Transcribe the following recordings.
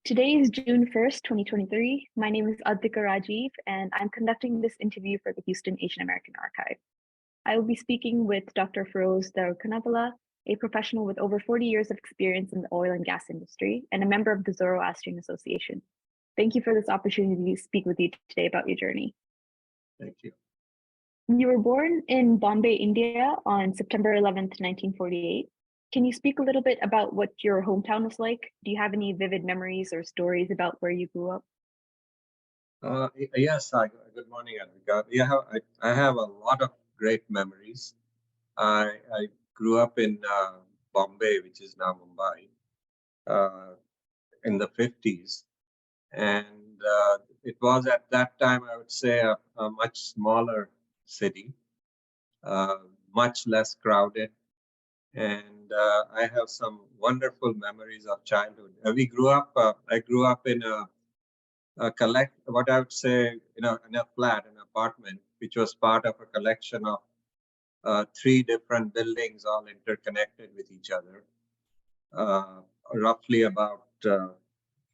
Today is June 1st, 2023. My name is Adhika Rajiv, and I'm conducting this interview for the Houston Asian American Archive. I will be speaking with Dr. Feroz Darukanavala, a professional with over 40 years of experience in the oil and gas industry and a member of the Zoroastrian Association. Thank you for this opportunity to speak with you today about your journey. Thank you. You were born in Bombay, India on September 11th, 1948. Can you speak a little bit about what your hometown was like? Do you have any vivid memories or stories about where you grew up? Yes, good morning, Adhika. Yeah, I have a lot of great memories. I grew up in Bombay, which is now Mumbai, in the 50s. And it was at that time, I would say, a much smaller city, uh, much less crowded. And I have some wonderful memories of childhood. I grew up in what I would say, in a flat, an apartment, which was part of a collection of three different buildings, all interconnected with each other, roughly about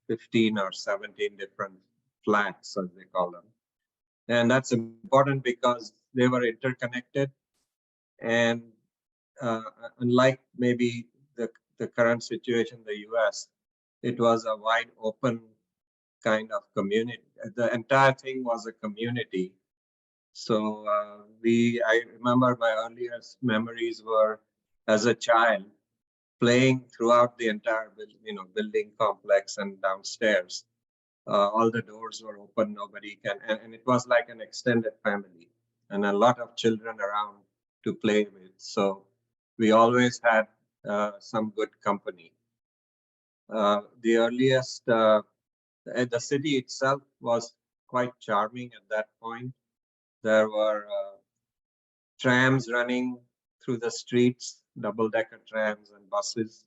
15 or 17 different flats, as they call them. And that's important because they were interconnected. And unlike maybe the current situation in the US, it was a wide open kind of community. The entire thing was a community. So I remember my earliest memories were as a child playing throughout the entire building complex and downstairs. All the doors were open, nobody can, and it was like an extended family and a lot of children around to play with. So we always had some good company. The earliest the city itself was quite charming at that point. There were trams running through the streets, double-decker trams and buses.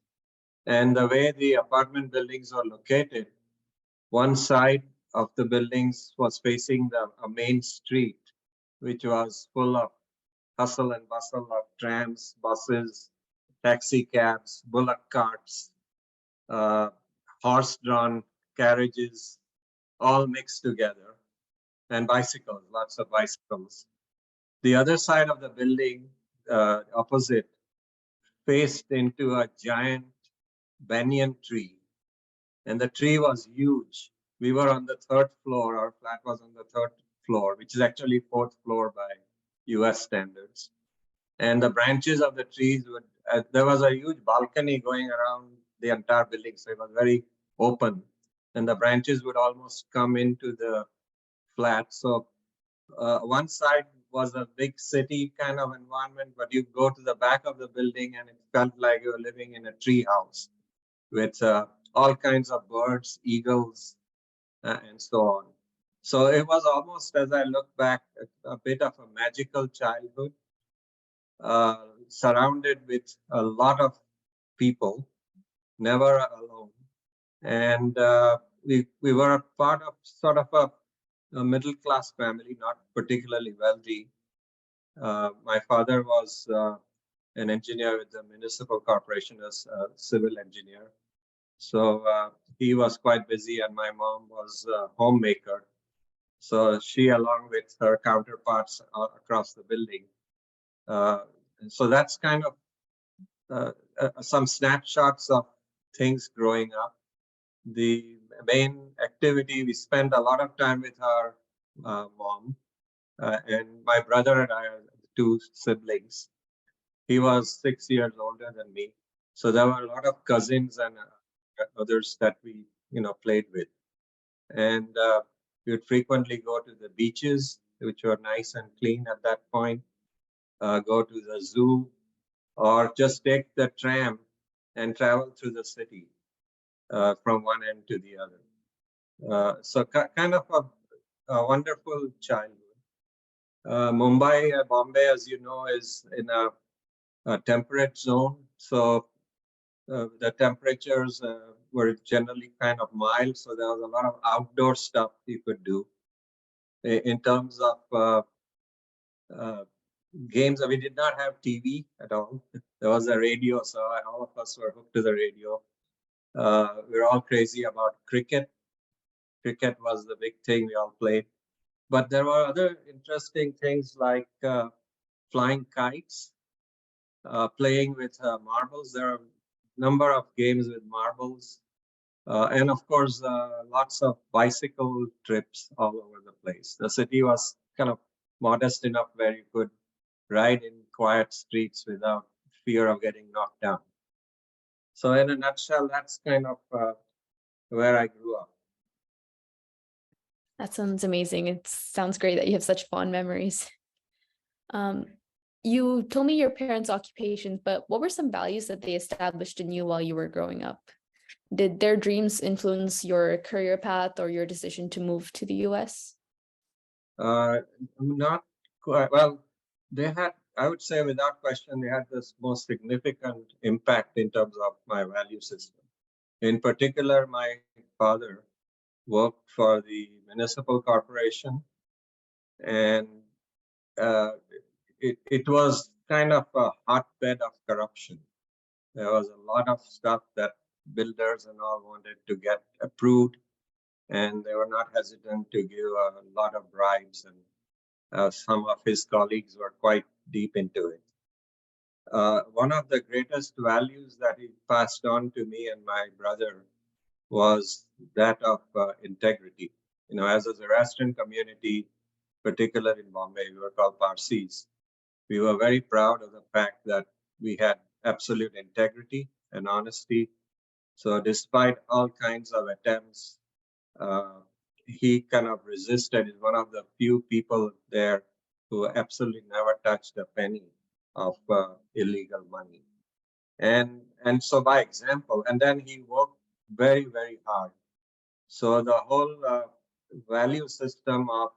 And the way the apartment buildings were located, one side of the buildings was facing a main street, which was full of hustle and bustle of trams, buses, taxi cabs, bullock carts, uh, horse-drawn carriages, all mixed together, and bicycles, lots of bicycles. The other side of the building, opposite, faced into a giant banyan tree, and the tree was huge. We were on the third floor, our flat was on the third floor, which is actually fourth floor by US standards. And the branches of the trees would, there was a huge balcony going around the entire building, so it was very open. And the branches would almost come into the flat. So one side was a big city kind of environment, but you go to the back of the building and it felt like you were living in a tree house with all kinds of birds, eagles, and so on. So it was almost, as I look back, a bit of a magical childhood, surrounded with a lot of people, never alone. And we were a part of sort of a middle class family, not particularly wealthy. My father was an engineer with the municipal corporation as a civil engineer. So he was quite busy, and my mom was a homemaker. So she, along with her counterparts across the building. So that's kind of some snapshots of things growing up. The main activity, we spent a lot of time with our mom, and my brother and I are two siblings. He was 6 years older than me. So there were a lot of cousins and others that we, played with. And we would frequently go to the beaches, which were nice and clean at that point, go to the zoo, or just take the tram and travel through the city from one end to the other. So kind of a wonderful childhood. Bombay, as you know, is in a temperate zone. So the temperatures were generally kind of mild. So there was a lot of outdoor stuff you could do. In terms of games, we did not have TV at all. There was a radio, so all of us were hooked to the radio. We're all crazy about cricket. Cricket was the big thing we all played. But there were other interesting things like flying kites, playing with marbles. There are a number of games with marbles. And of course, lots of bicycle trips all over the place. The city was kind of modest enough where you could ride in quiet streets without fear of getting knocked down. So in a nutshell, that's kind of where I grew up. That sounds amazing. It sounds great that you have such fond memories. You told me your parents' occupations, but what were some values that they established in you while you were growing up? Did their dreams influence your career path or your decision to move to the US? Not quite. Well, they had, I would say without question, they had this most significant impact in terms of my value system. In particular, my father worked for the municipal corporation, and it was kind of a hotbed of corruption. There was a lot of stuff that builders and all wanted to get approved, and they were not hesitant to give a lot of bribes, and some of his colleagues were quite deep into it. One of the greatest values that he passed on to me and my brother was that of integrity. You know, as a Zoroastrian community, particularly in Bombay, we were called Parsis. We were very proud of the fact that we had absolute integrity and honesty. So despite all kinds of attempts, he kind of resisted. He's one of the few people there who absolutely never touched a penny of illegal money. And so by example, and then he worked very, very hard. So the whole value system of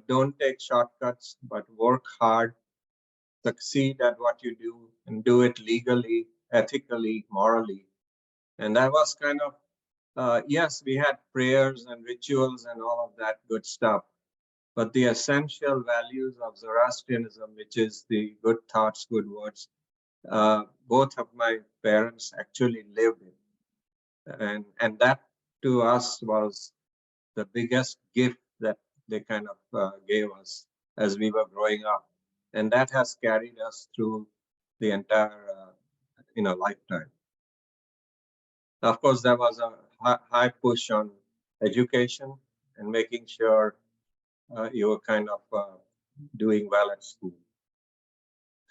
don't take shortcuts, but work hard, succeed at what you do, and do it legally, ethically, morally. And that was kind of, yes, we had prayers and rituals and all of that good stuff, but the essential values of Zoroastrianism, which is the good thoughts, good words, both of my parents actually lived it. And that to us was the biggest gift that they kind of gave us as we were growing up. And that has carried us through the entire lifetime. Of course, there was a high push on education and making sure you were kind of doing well at school.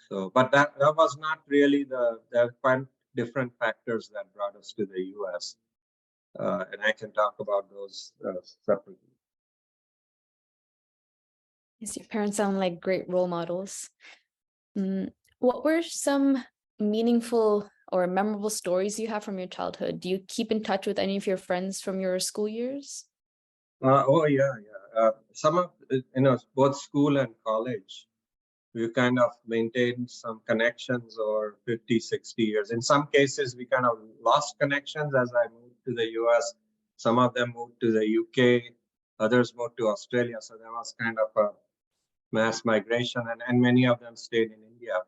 So, but that was not really there are quite different factors that brought us to the US. And I can talk about those separately. Yes, your parents sound like great role models. What were some meaningful or memorable stories you have from your childhood? Do you keep in touch with any of your friends from your school years? Oh, yeah. Some of, both school and college, we kind of maintained some connections over 50, 60 years. In some cases, we kind of lost connections as I moved to the US. Some of them moved to the UK, others moved to Australia. So there was kind of a mass migration, and many of them stayed in India.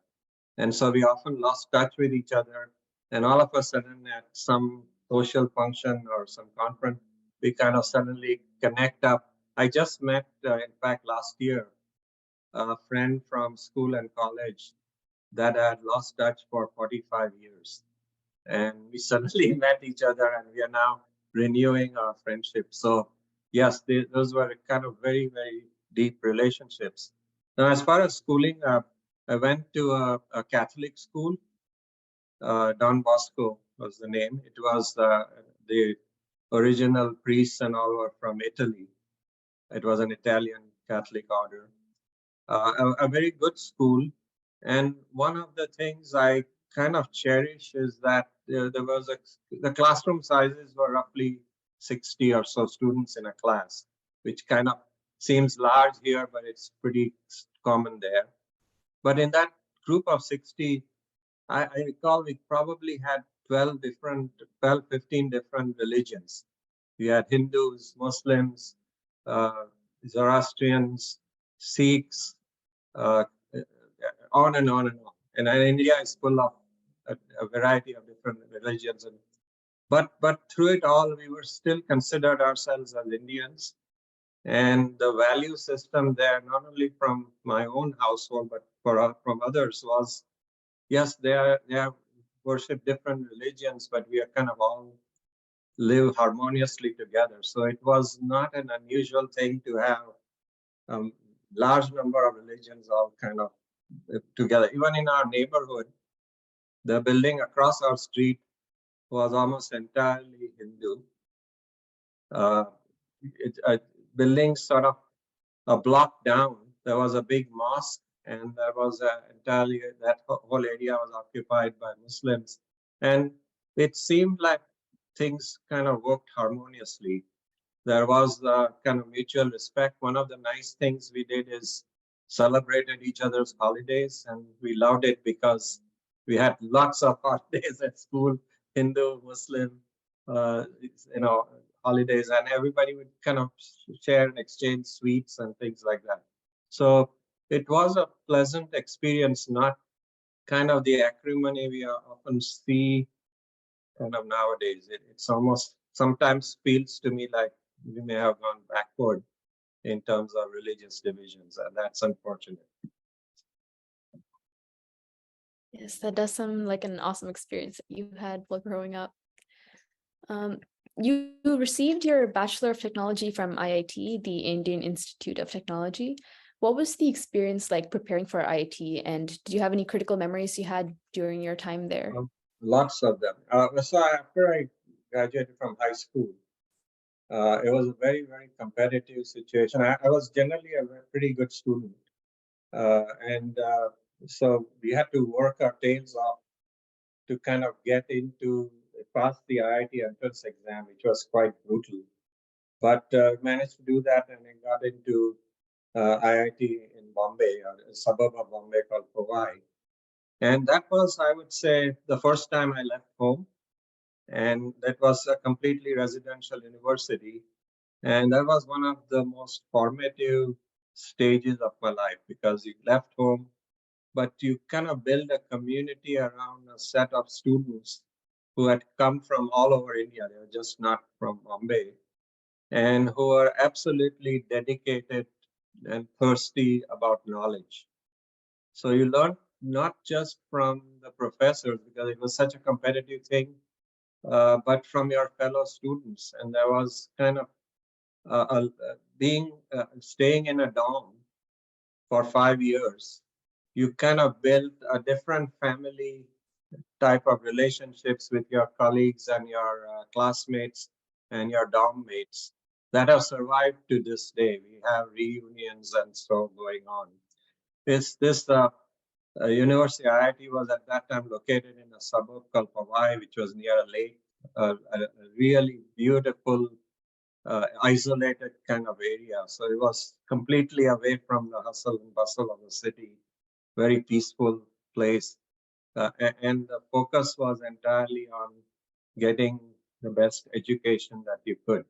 And so we often lost touch with each other. And all of a sudden, at some social function or some conference, we kind of suddenly connect up. I just met, in fact, last year, a friend from school and college that I had lost touch for 45 years. And we suddenly met each other, and we are now renewing our friendship. So yes, those were kind of very, very deep relationships. Now, as far as schooling, I went to a Catholic school. Don Bosco was the name. It was the original priests and all were from Italy. It was an Italian Catholic order. A very good school. And one of the things I kind of cherish is that there was the classroom sizes were roughly 60 or so students in a class, which kind of seems large here, but it's pretty common there. But in that group of 60, I recall we probably had 12, 15 different religions. We had Hindus, Muslims, Zoroastrians, Sikhs, on and on and on. And India is full of a variety of different religions. And But through it all, we were still considered ourselves as Indians. And the value system there, not only from my own household, but from others, was yes, they worship different religions, but we are kind of all live harmoniously together. So it was not an unusual thing to have large number of religions all kind of together. Even in our neighborhood, the building across our street was almost entirely Hindu. Building sort of a block down, there was a big mosque, and there was entirely that whole area was occupied by Muslims. And it seemed like things kind of worked harmoniously. There was kind of mutual respect. One of the nice things we did is celebrated each other's holidays, and we loved it because we had lots of holidays at school, Hindu, Muslim, holidays, and everybody would kind of share and exchange sweets and things like that. So it was a pleasant experience, not kind of the acrimony we often see kind of nowadays. It's almost sometimes feels to me like we may have gone backward in terms of religious divisions, and that's unfortunate. Yes, that does sound like an awesome experience that you had while growing up. You received your Bachelor of Technology from IIT, the Indian Institute of Technology. What was the experience like preparing for IIT, and do you have any critical memories you had during your time there? Lots of them. So after I graduated from high school, it was a very, very competitive situation. I was generally a pretty good student. So we had to work our tails off to kind of get into, pass the IIT entrance exam, which was quite brutal. But managed to do that, and I got into IIT in Bombay, a suburb of Bombay called Powai. And that was, I would say, the first time I left home. And that was a completely residential university. And that was one of the most formative stages of my life, because you left home, but you kind of build a community around a set of students who had come from all over India. They were just not from Bombay, and who are absolutely dedicated and thirsty about knowledge. So you learn not just from the professors, because it was such a competitive thing, but from your fellow students. And there was kind of staying in a dorm for 5 years. You kind of build a different family type of relationships with your colleagues and your classmates and your dorm mates that have survived to this day. We have reunions and so going on. This university, IIT, was at that time located in a suburb called Powai, which was near a lake, a really beautiful, isolated kind of area. So it was completely away from the hustle and bustle of the city, very peaceful place. And the focus was entirely on getting the best education that you could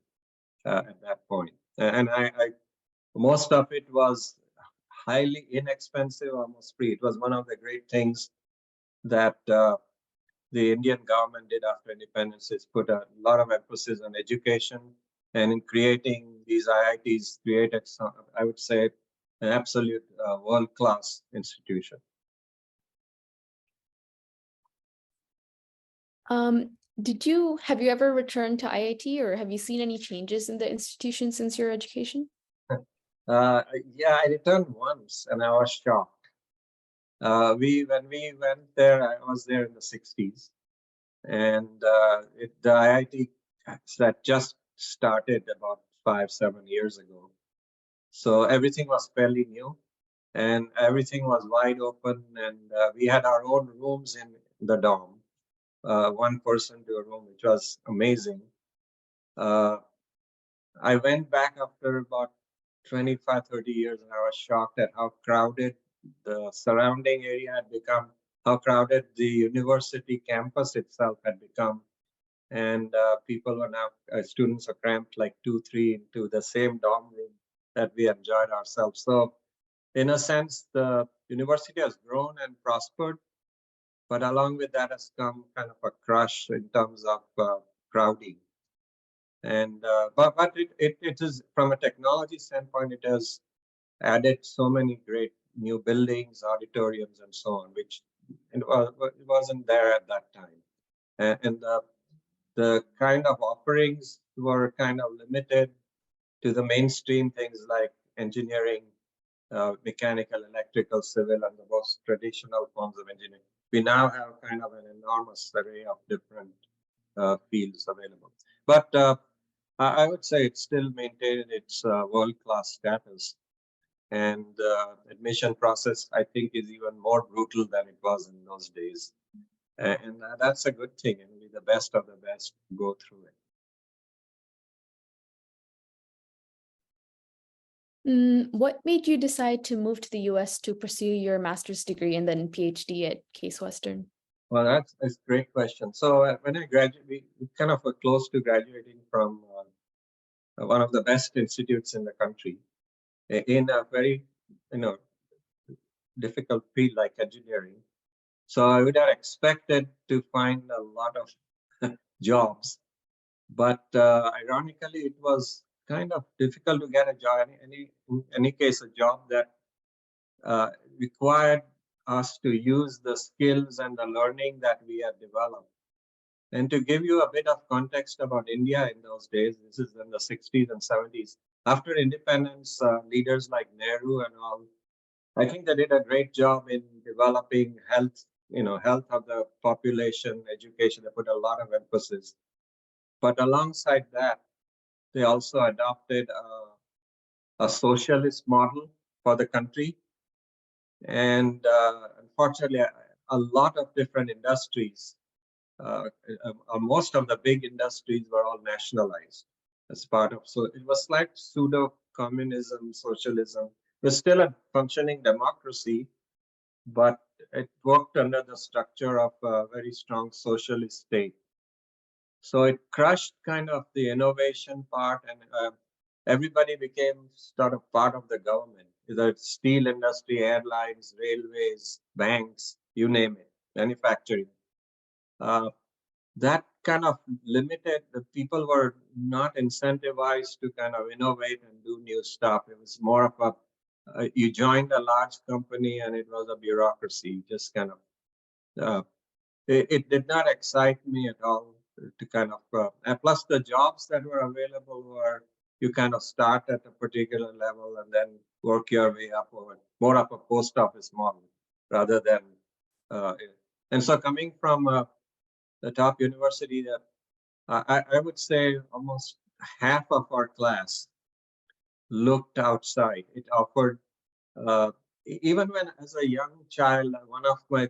at that point. And most of it was highly inexpensive, almost free. It was one of the great things that the Indian government did after independence, is put a lot of emphasis on education, and in creating these IITs, created some, I would say, an absolute world-class institution. Have you ever returned to IIT, or have you seen any changes in the institution since your education? Yeah, I returned once and I was shocked. When we went there, I was there in the 60s, and the IIT that just started about 5-7 years ago. So everything was fairly new, and everything was wide open, and we had our own rooms in the dorm, one person to a room, which was amazing. I went back after about 25-30 years, and I was shocked at how crowded the surrounding area had become, how crowded the university campus itself had become. And people are now, students are cramped like 2-3 into the same dorm room that we enjoyed ourselves. So in a sense, the university has grown and prospered, but along with that has come kind of a crush in terms of crowding. And but it is, from a technology standpoint, it has added so many great new buildings, auditoriums, and so on, which it wasn't there at that time. And the kind of offerings were kind of limited to the mainstream things like engineering, mechanical, electrical, civil, and the most traditional forms of engineering. We now have kind of an enormous array of different fields available. But I would say it's still maintained its world-class status. And the admission process, I think, is even more brutal than it was in those days. And that's a good thing. And the best of the best go through it. What made you decide to move to the US to pursue your master's degree and then PhD at Case Western? Well, that's a great question. So when I graduated, we kind of were close to graduating from one of the best institutes in the country in a very, difficult field like engineering. So I would have expected to find a lot of jobs, but ironically, it was kind of difficult to get a job. In any case, a job that required us to use the skills and the learning that we had developed. And to give you a bit of context about India in those days, this is in the 60s and 70s. After independence, leaders like Nehru and all, I think they did a great job in developing health, health of the population, education. They put a lot of emphasis. But alongside that, they also adopted a socialist model for the country. And unfortunately, a lot of different industries, most of the big industries were all nationalized as part of. So it was like pseudo communism, socialism. It was still a functioning democracy, but it worked under the structure of a very strong socialist state. So it crushed kind of the innovation part, and everybody became sort of part of the government, either steel industry, airlines, railways, banks, you name it, manufacturing. That kind of limited, the people were not incentivized to kind of innovate and do new stuff. It was more of a, you joined a large company and it was a bureaucracy, just kind of, it did not excite me at all to kind of, and plus the jobs that were available were, you kind of start at a particular level and then work your way up, or more of a post office model rather than, and so coming from the top university, that I would say almost half of our class looked outside. It offered, even when as a young child, one of my,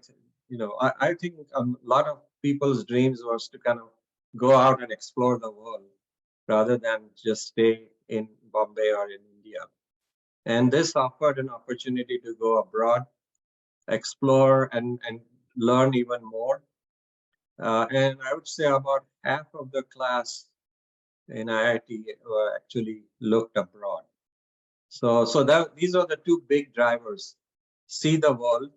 I think a lot of people's dreams was to kind of go out and explore the world rather than just stay in Bombay or in India. And this offered an opportunity to go abroad, explore and learn even more. And I would say about half of the class in IIT actually looked abroad. So these are the two big drivers: see the world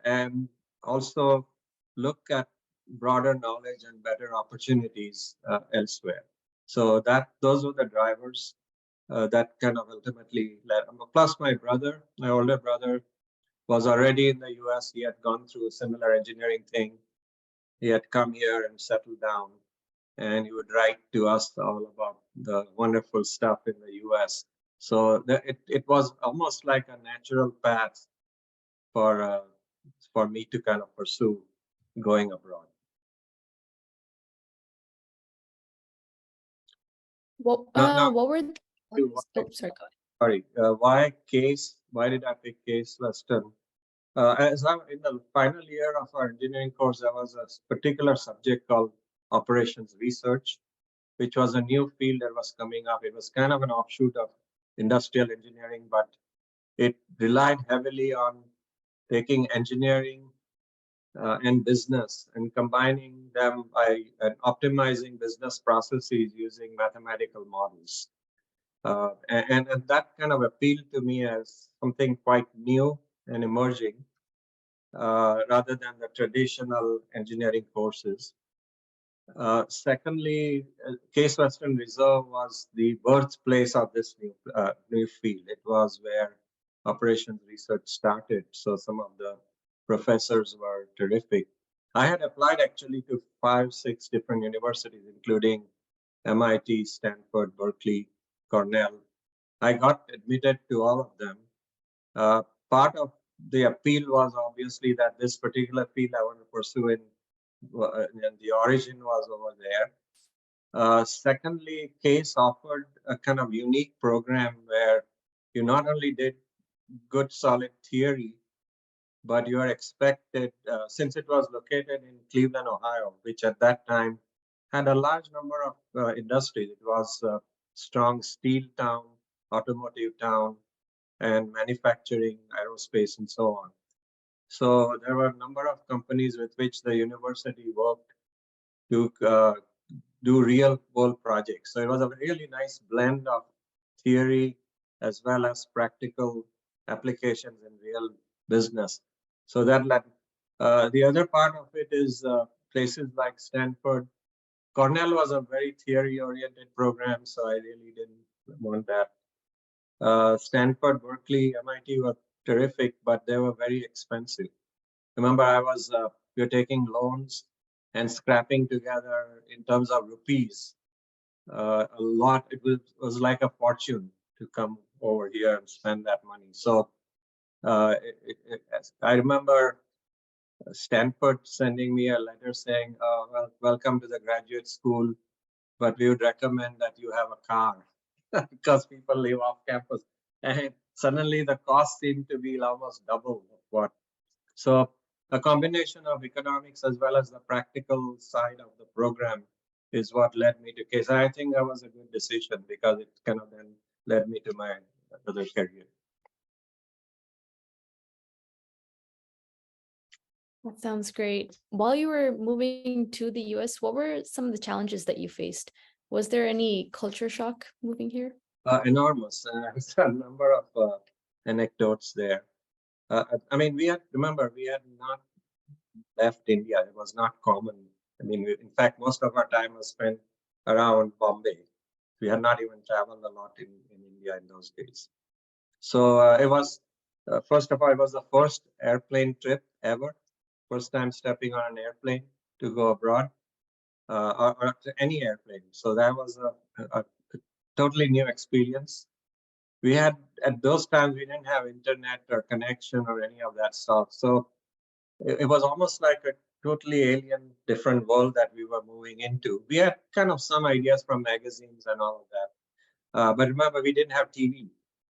and also look at broader knowledge and better opportunities elsewhere. So those were the drivers that kind of ultimately led. Plus, my older brother, was already in the US. He had gone through a similar engineering thing. He had come here and settled down, and he would write to us all about the wonderful stuff in the US. So it was almost like a natural path for me to kind of pursue going abroad. What were sorry, go ahead. Sorry, why Case? Why did I pick Case Western? As I'm in the final year of our engineering course, there was a particular subject called operations research, which was a new field that was coming up. It was kind of an offshoot of industrial engineering, but it relied heavily on taking engineering and business and combining them by optimizing business processes using mathematical models. And that kind of appealed to me as something quite new and emerging, rather than the traditional engineering courses. Secondly, Case Western Reserve was the birthplace of this new field. It was where operations research started. So some of the professors were terrific. I had applied actually to 5, 6 different universities, including MIT, Stanford, Berkeley, Cornell. I got admitted to all of them. Part of the appeal was obviously that this particular field I want to pursue and the origin was over there. Secondly, Case offered a kind of unique program where you not only did good solid theory, but you are expected, since it was located in Cleveland, Ohio, which at that time had a large number of industries. It was a strong steel town, automotive town, and manufacturing, aerospace, and so on. So there were a number of companies with which the university worked to do real world projects. So it was a really nice blend of theory as well as practical applications in real business. So that led, the other part of it is places like Stanford. Cornell was a very theory oriented program, so I really didn't want that. Stanford, Berkeley, MIT were terrific, but they were very expensive. Remember, we were taking loans and scrapping together in terms of rupees. A lot, it was like a fortune to come over here and spend that money. So I remember Stanford sending me a letter saying, well, welcome to the graduate school, but we would recommend that you have a car because people live off campus. And suddenly the cost seemed to be almost double of what. So a combination of economics as well as the practical side of the program is what led me to Case. I think that was a good decision because it kind of then led me to my other career. That sounds great. While you were moving to the US, what were some of the challenges that you faced? Was there any culture shock moving here? Enormous. There's a number of anecdotes there. I mean, we had not left India. It was not common. I mean, in fact, most of our time was spent around Bombay. We had not even traveled a lot in India in those days. So it was, first of all, it was the first airplane trip ever. First time stepping on an airplane to go abroad, or any airplane. So that was a totally new experience. We had, at those times, we didn't have internet or connection or any of that stuff. So it was almost like a totally alien, different world that we were moving into. We had kind of some ideas from magazines and all of that. But remember, we didn't have TV.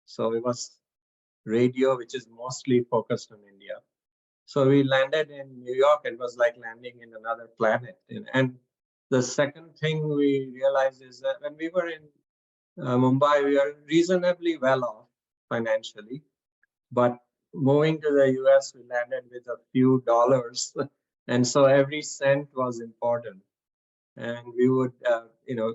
So it was radio, which is mostly focused on India. So we landed in New York. It was like landing in another planet. And the second thing we realized is that when we were in Mumbai, we are reasonably well off financially. But moving to the US, we landed with a few dollars. And so every cent was important. And we would,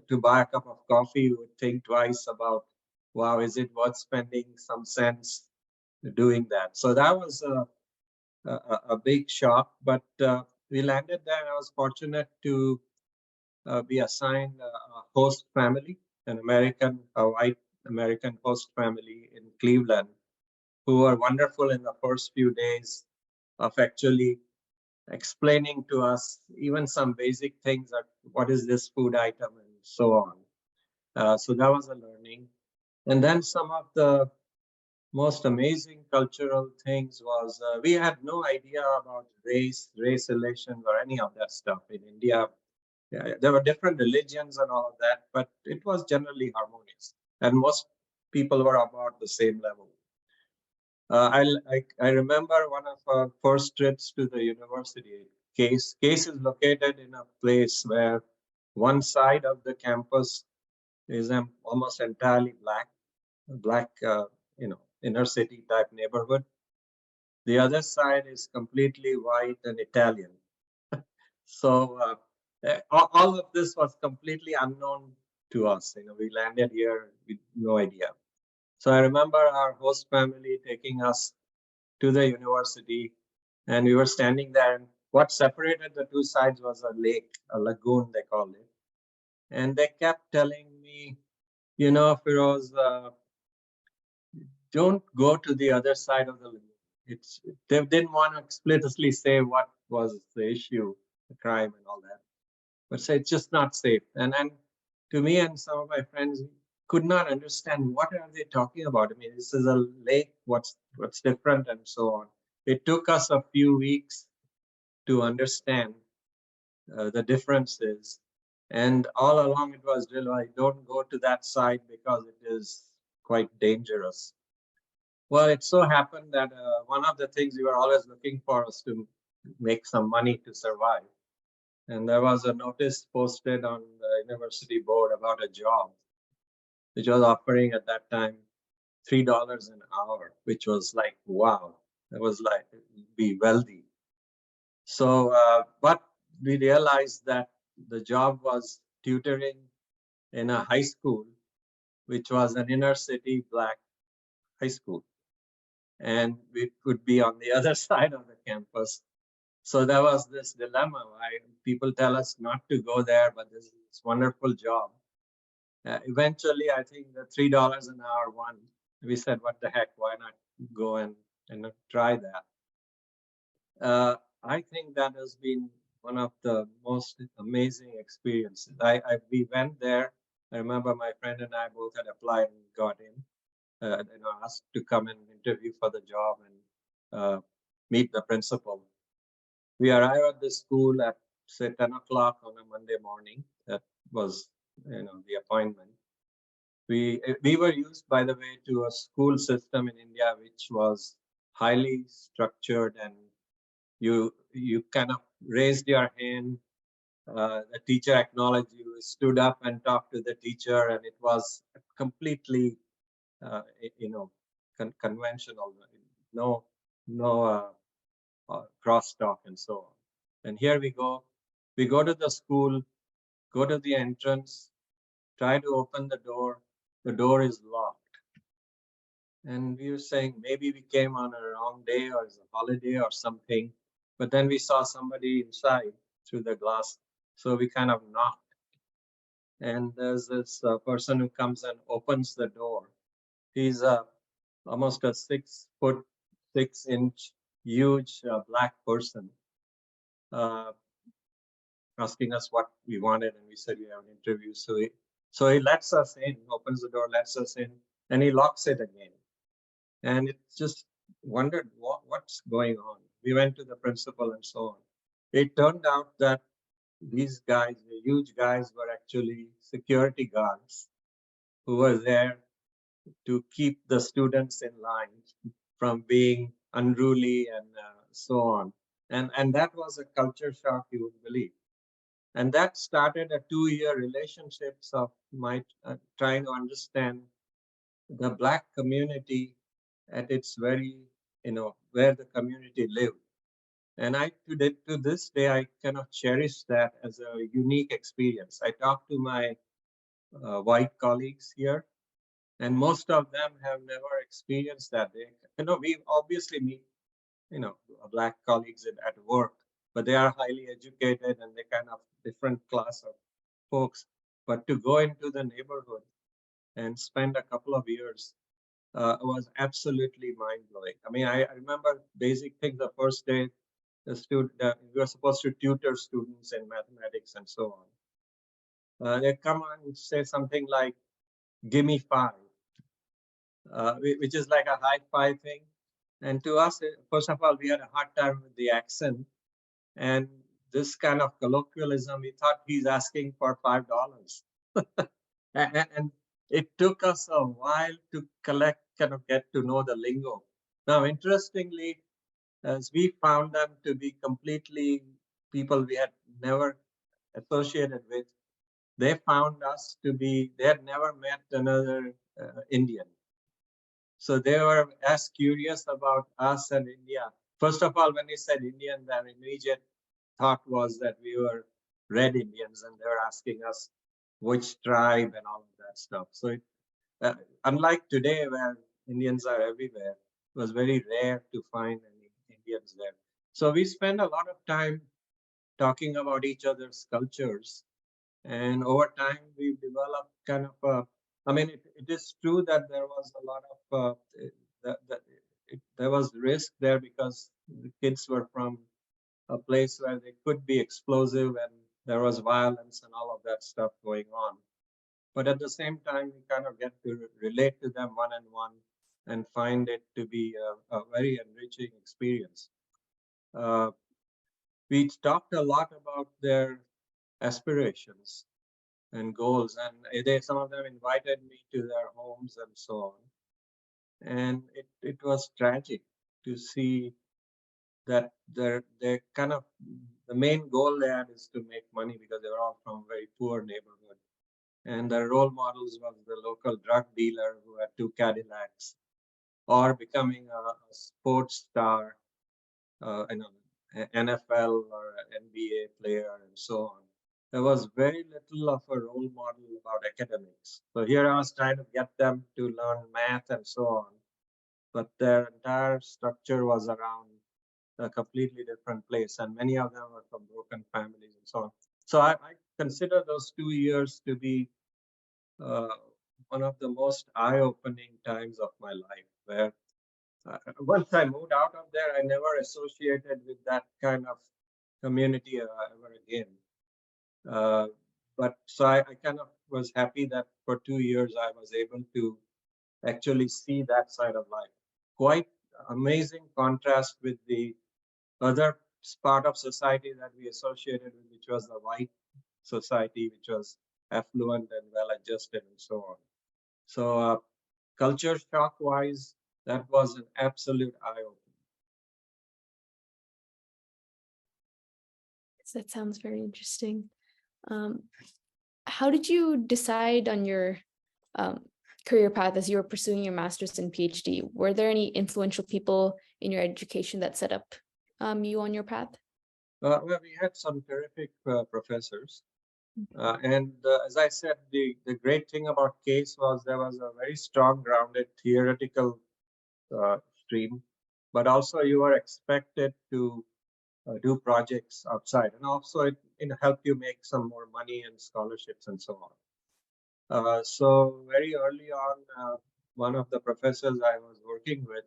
to buy a cup of coffee, we would think twice about, wow, is it worth spending some cents doing that? So that was a big shock, but we landed there and I was fortunate to be assigned a host family, a white American host family in Cleveland, who were wonderful in the first few days of actually explaining to us even some basic things like what is this food item and so on. So that was a learning. And then some of the most amazing cultural things was we had no idea about race relations, or any of that stuff in India. There were different religions and all of that, but it was generally harmonious, and most people were about the same level. I remember one of our first trips to the university. Case is located in a place where one side of the campus is almost entirely black, inner city type neighborhood. The other side is completely white and Italian. So all of this was completely unknown to us. We landed here with no idea. So I remember our host family taking us to the university, and we were standing there, and what separated the two sides was a lake, a lagoon, they called it. And they kept telling me, you know, Firoz, don't go to the other side of the lagoon. They didn't want to explicitly say what was the issue, the crime and all that, but say it's just not safe. And to me and some of my friends could not understand what are they talking about. I mean, this is a lake. What's different and so on. It took us a few weeks to understand the differences, and all along it was really like, don't go to that side because it is quite dangerous. Well, it so happened that one of the things we were always looking for was to make some money to survive. And there was a notice posted on the university board about a job, which was offering at that time $3 an hour, which was like, wow, it was like, be wealthy. So, but we realized that the job was tutoring in a high school, which was an inner city Black high school. And we could be on the other side of the campus. So there was this dilemma. People tell us not to go there, but this is this wonderful job. Eventually, I think the $3 an hour won. We said, what the heck, why not go and try that? I think that has been one of the most amazing experiences. We went there. I remember my friend and I both had applied and got in. Asked to come and interview for the job and meet the principal. We arrived at the school at say 10 o'clock on a Monday morning. That was, the appointment. We were used, by the way, to a school system in India which was highly structured, and you kind of raised your hand. The teacher acknowledged you, stood up and talked to the teacher, and it was completely conventional, no crosstalk and so on. And here we go to the school, go to the entrance, try to open the door is locked. And we were saying maybe we came on a wrong day or it's a holiday or something, but then we saw somebody inside through the glass, so we kind of knocked. And there's this person who comes and opens the door. He's almost a 6'6" huge Black person, asking us what we wanted, and we said we have an interview. So he lets us in, opens the door, lets us in, and he locks it again. And it just wondered what's going on. We went to the principal and so on. It turned out that these guys, the huge guys, were actually security guards who were there to keep the students in line from being unruly and so on. And that was a culture shock you would believe. And that started a 2-year relationship of my trying to understand the Black community at its very, where the community lived. And to this day, I cannot cherish that as a unique experience. I talk to my white colleagues here, and most of them have never experienced that. We obviously meet, Black colleagues at work, but they are highly educated and they kind of different class of folks. But to go into the neighborhood and spend a couple of years was absolutely mind-blowing. I mean, I remember basic things. The first day, we were supposed to tutor students in mathematics and so on. They come and say something like, "Give me 5," which is like a high five thing. And to us, first of all, we had a hard time with the accent. And this kind of colloquialism, we thought he's asking for $5. And it took us a while to get to know the lingo. Now, interestingly, as we found them to be completely people we had never associated with, they found us to be, they had never met another Indian. So they were as curious about us and India. First of all, when he said Indian, their immediate thought was that we were red Indians, and they were asking us which tribe and all of that stuff. So unlike today, where Indians are everywhere, it was very rare to find any Indians there. So we spend a lot of time talking about each other's cultures. And over time, we've developed kind of I mean, it is true that there was a lot of, there was risk there because the kids were from a place where they could be explosive and there was violence and all of that stuff going on. But at the same time, we kind of get to relate to them one-on-one and find it to be a very enriching experience. We talked a lot about their aspirations and goals, and some of them invited me to their homes and so on. And it was tragic to see that they're kind of, the main goal they had is to make money because they were all from very poor neighborhood. And their role models was the local drug dealer who had 2 Cadillacs, or becoming a sports star, NFL or NBA player and so on. There was very little of a role model about academics. So here I was trying to get them to learn math and so on, but their entire structure was around a completely different place, and many of them were from broken families and so on. So I consider those 2 years to be one of the most eye-opening times of my life, where once I moved out of there, I never associated with that kind of community ever again. But so I kind of was happy that for 2 years I was able to actually see that side of life. Quite amazing contrast with the other part of society that we associated with, which was the white society, which was affluent and well adjusted and so on. So culture shock wise, that was an absolute eye opener. That sounds very interesting. How did you decide on your career path as you were pursuing your master's and PhD? Were there any influential people in your education that set up you on your path? Well, we had some terrific professors. And as I said, the great thing about CASE was there was a very strong grounded theoretical stream, but also you were expected to do projects outside, and also it helped you make some more money and scholarships and so on. So very early on, one of the professors I was working with,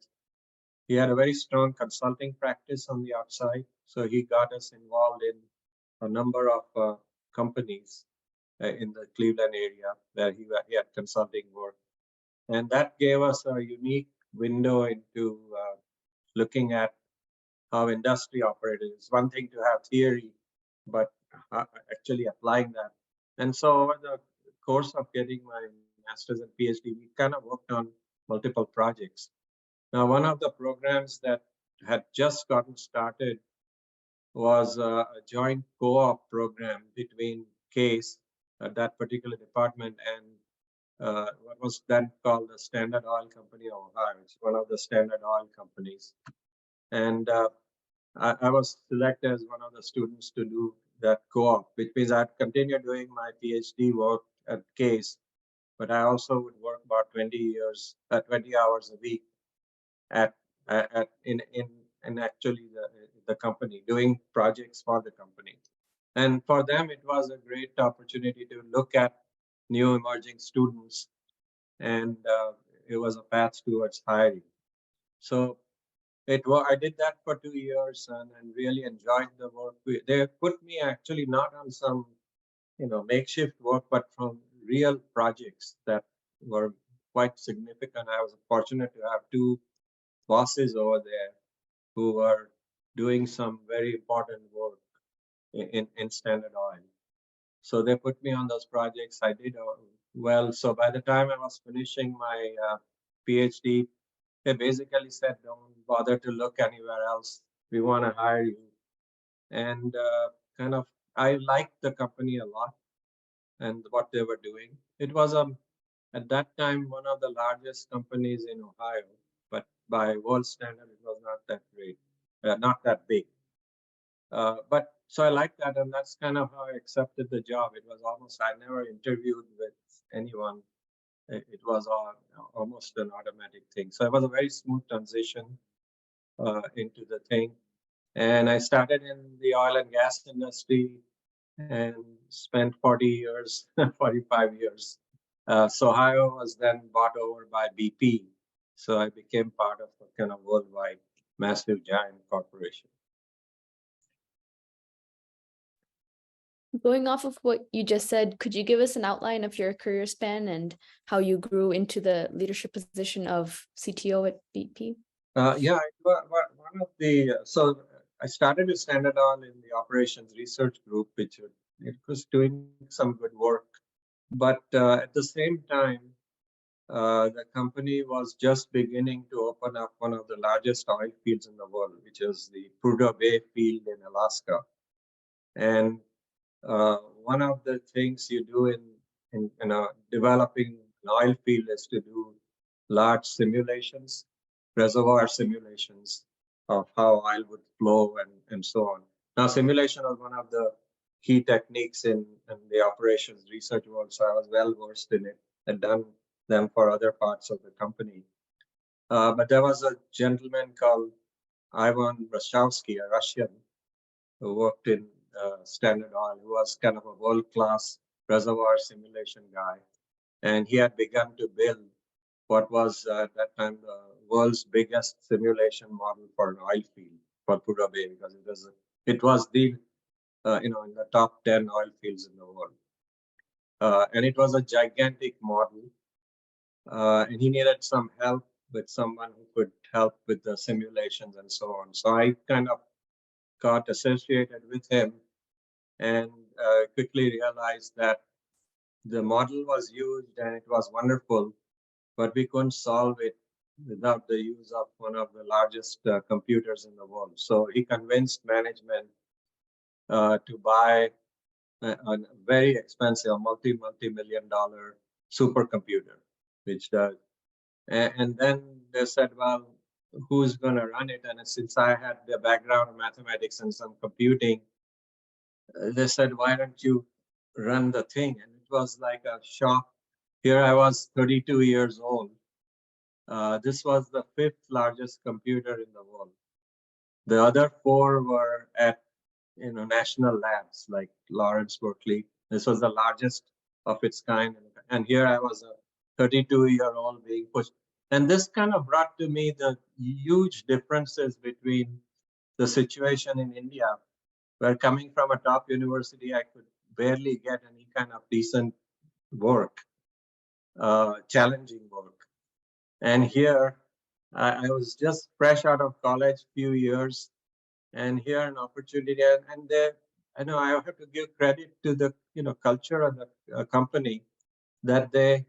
he had a very strong consulting practice on the outside. So he got us involved in a number of companies in the Cleveland area where he had consulting work. And that gave us a unique window into looking at how industry operated. It's one thing to have theory, but actually applying that. And so over the course of getting my master's and PhD, we kind of worked on multiple projects. Now, one of the programs that had just gotten started was a joint co-op program between CASE, that particular department, and what was then called the Standard Oil Company of Ohio. It's one of the Standard Oil companies. And I was selected as one of the students to do that co-op, which means I'd continue doing my PhD work at CASE, but I also would work about 20 hours a week in actually the company, doing projects for the company. And for them, it was a great opportunity to look at new emerging students, and it was a path towards hiring. So I did that for 2 years and really enjoyed the work. They put me actually not on some, makeshift work, but from real projects that were quite significant. I was fortunate to have 2 bosses over there who were doing some very important work in Standard Oil. So they put me on those projects. I did well. So by the time I was finishing my PhD, they basically said, don't bother to look anywhere else. We want to hire you. And I liked the company a lot and what they were doing. It was at that time one of the largest companies in Ohio, but by world standard, it was not that great, not that big. But so I liked that, and that's kind of how I accepted the job. It was almost, I never interviewed with anyone. It was almost an automatic thing. So it was a very smooth transition into the thing. And I started in the oil and gas industry and spent 40 years, 45 years. Sohio was then bought over by BP. So I became part of a kind of worldwide massive giant corporation. Going off of what you just said, could you give us an outline of your career span and how you grew into the leadership position of CTO at BP? Yeah, one of the, so I started with Standard Oil in the operations research group, which it was doing some good work. But at the same time, the company was just beginning to open up one of the largest oil fields in the world, which is the Prudhoe Bay field in Alaska. And one of the things you do in developing an oil field is to do large simulations, reservoir simulations of how oil would flow and so on. Now, simulation was one of the key techniques in the operations research world, so I was well versed in it and done them for other parts of the company. But there was a gentleman called Ivan Brashkovsky, a Russian, who worked in Standard Oil, who was kind of a world-class reservoir simulation guy. And he had begun to build what was at that time the world's biggest simulation model for an oil field for Prudhoe Bay, because it was the in the top 10 oil fields in the world. And it was a gigantic model. And he needed some help with someone who could help with the simulations and so on. So I kind of got associated with him and quickly realized that the model was used and it was wonderful, but we couldn't solve it without the use of one of the largest computers in the world. So he convinced management to buy a very expensive, multi-million dollar supercomputer, which does. And then they said, well, who's going to run it? And since I had the background of mathematics and some computing, they said, why don't you run the thing? And it was like a shock. Here I was 32 years old. This was the 5th largest computer in the world. The other 4 were at national labs like Lawrence Berkeley. This was the largest of its kind. And here I was a 32-year-old being pushed. And this kind of brought to me the huge differences between the situation in India, where coming from a top university, I could barely get any kind of decent work, challenging work. And here, I was just fresh out of college, few years, and here an opportunity. And I know I have to give credit to the culture of the company, that they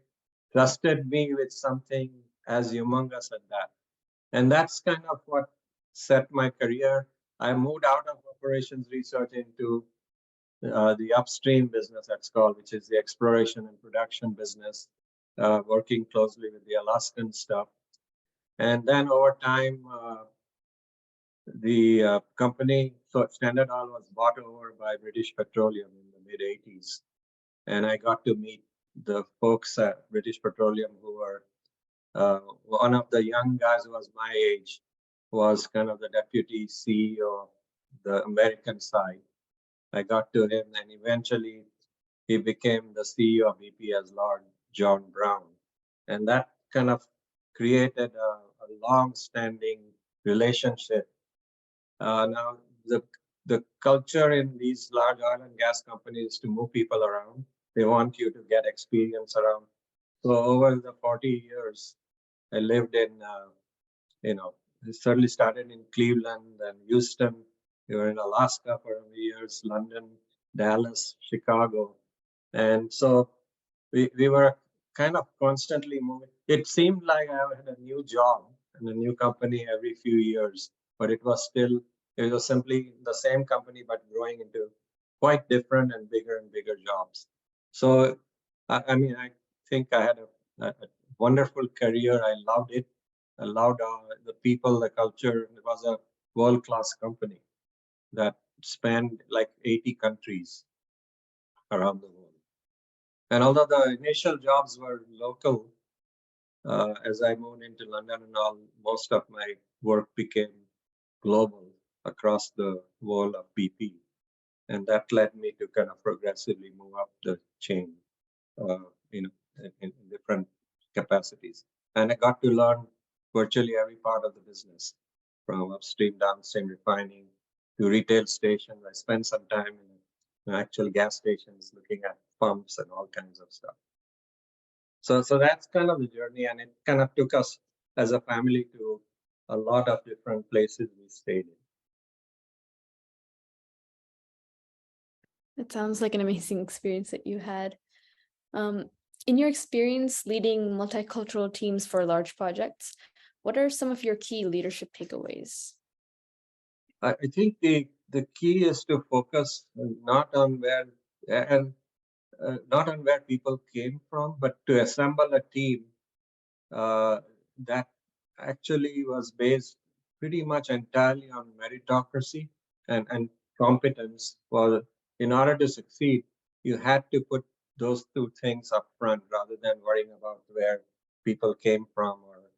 trusted me with something as humongous as that. And that's kind of what set my career. I moved out of operations research into the upstream business, that's called, which is the exploration and production business, working closely with the Alaskan stuff. And then over time, the company, so Standard Oil was bought over by British Petroleum in the mid-80s. And I got to meet the folks at British Petroleum who were one of the young guys who was my age, was kind of the deputy CEO of the American side. I got to him, and eventually he became the CEO of BP as Lord John Brown. And that kind of created a long-standing relationship. Now, the culture in these large oil and gas companies is to move people around. They want you to get experience around. So over the 40 years, I lived in, certainly started in Cleveland and Houston. We were in Alaska for a few years, London, Dallas, Chicago. And so we were kind of constantly moving. It seemed like I had a new job and a new company every few years, but it was simply the same company, but growing into quite different and bigger jobs. So, I think I had a wonderful career. I loved it. I loved the people, the culture. It was a world-class company that spanned like 80 countries around the world. And although the initial jobs were local, as I moved into London and all, most of my work became global. across the world of BP. And that led me to kind of progressively move up the chain, in different capacities. And I got to learn virtually every part of the business, from upstream, downstream refining to retail stations. I spent some time in actual gas stations looking at pumps and all kinds of stuff. So that's kind of the journey, and it kind of took us as a family to a lot of different places we stayed in. That sounds like an amazing experience that you had. In your experience leading multicultural teams for large projects, what are some of your key leadership takeaways? I think the key is to focus not on where and not on where people came from, but to assemble a team that actually was based pretty much entirely on meritocracy and competence. For in order to succeed, you had to put those two things up front rather than worrying about where people came from or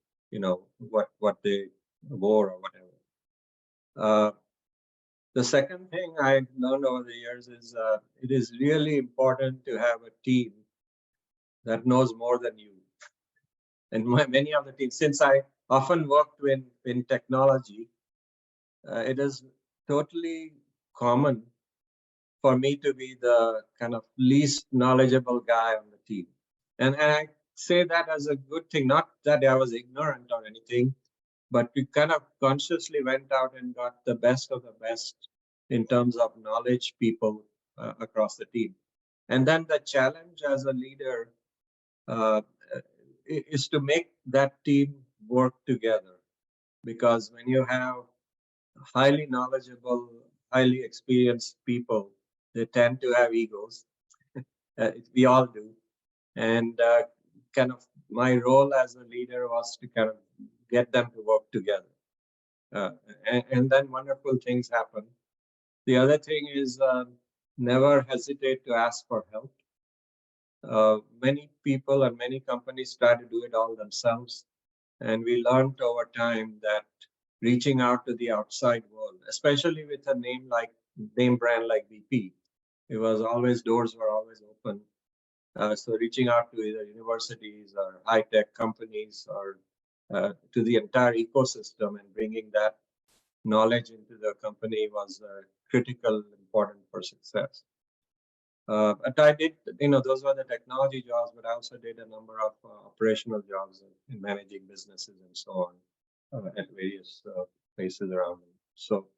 what they wore or whatever. The second thing I learned over the years is it is really important to have a team that knows more than you. And many of the teams, since I often worked in technology, it is totally common for me to be the kind of least knowledgeable guy on the team. And I say that as a good thing, not that I was ignorant or anything, but we kind of consciously went out and got the best of the best in terms of knowledge people across the team. And then the challenge as a leader is to make that team work together. Because when you have highly knowledgeable, highly experienced people, they tend to have egos. We all do. And kind of my role as a leader was to kind of get them to work together. And then wonderful things happen. The other thing is never hesitate to ask for help. Many people and many companies try to do it all themselves. And we learned over time that reaching out to the outside world, especially with a name brand like BP, doors were always open. So reaching out to either universities or high-tech companies or to the entire ecosystem and bringing that knowledge into the company was critical, important for success. But I did, those were the technology jobs, but I also did a number of operational jobs in managing businesses and so on at various places around. So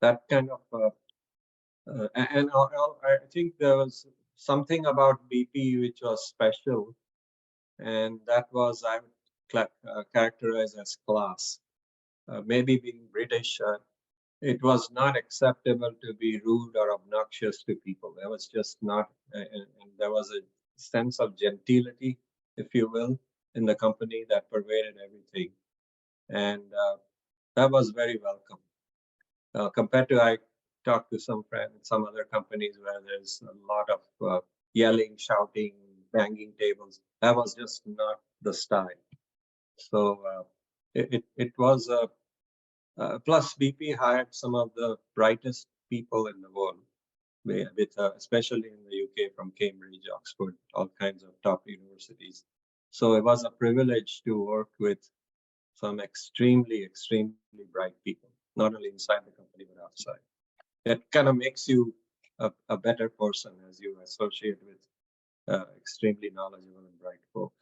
that kind of, I think there was something about BP which was special, and that was I would characterize as class. Maybe being British, it was not acceptable to be rude or obnoxious to people. There was just not, and there was a sense of gentility, if you will, in the company that pervaded everything. And that was very welcome. Compared to, I talked to some friends, some other companies where there's a lot of yelling, shouting, banging tables. That was just not the style. So it was a, plus BP hired some of the brightest people in the world, with especially in the UK, from Cambridge, Oxford, all kinds of top universities. So it was a privilege to work with some extremely bright people, not only inside the company but outside. That kind of makes you a better person as you associate with extremely knowledgeable and bright folks.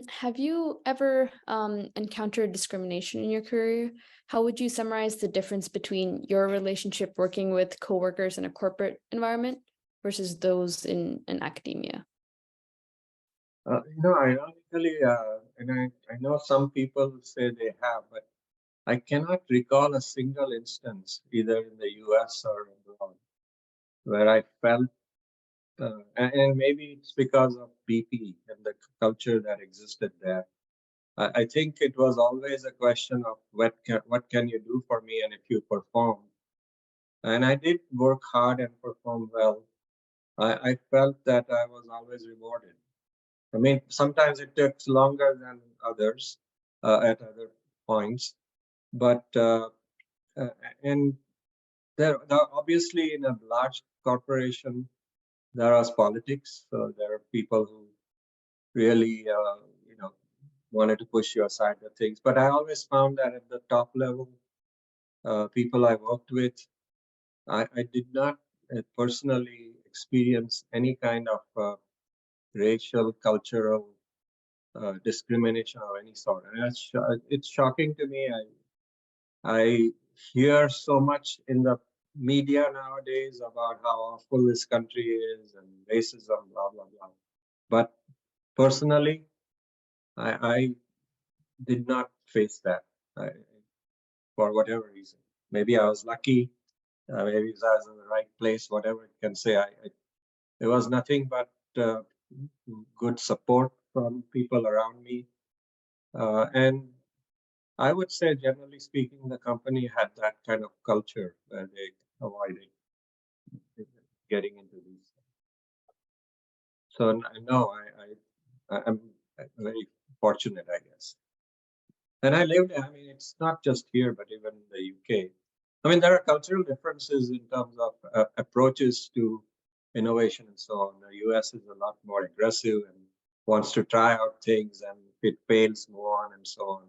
Have you ever encountered discrimination in your career? How would you summarize the difference between your relationship working with coworkers in a corporate environment versus those in academia? Ironically, and I know some people say they have, but I cannot recall a single instance, either in the US or abroad, where I felt, and maybe it's because of BP and the culture that existed there. I think it was always a question of what can you do for me, and if you perform. And I did work hard and perform well. I felt that I was always rewarded. I mean, sometimes it takes longer than others at other points, but and there obviously in a large corporation there is politics. So there are people who really wanted to push you aside the things. But I always found that at the top level, people I worked with, I did not personally experience any kind of racial, cultural discrimination of any sort. And it's shocking to me. I hear so much in the media nowadays about how awful this country is and racism, blah, blah, blah. But personally, I did not face that for whatever reason. Maybe I was lucky, maybe I was in the right place, whatever you can say. There was nothing but good support from people around me. And I would say, generally speaking, the company had that kind of culture where they avoided getting into these. So no, I'm very fortunate, I guess. And I lived, I mean, it's not just here, but even in the UK. I mean, there are cultural differences in terms of approaches to innovation and so on. The US is a lot more aggressive and wants to try out things, and if it fails, move on and so on.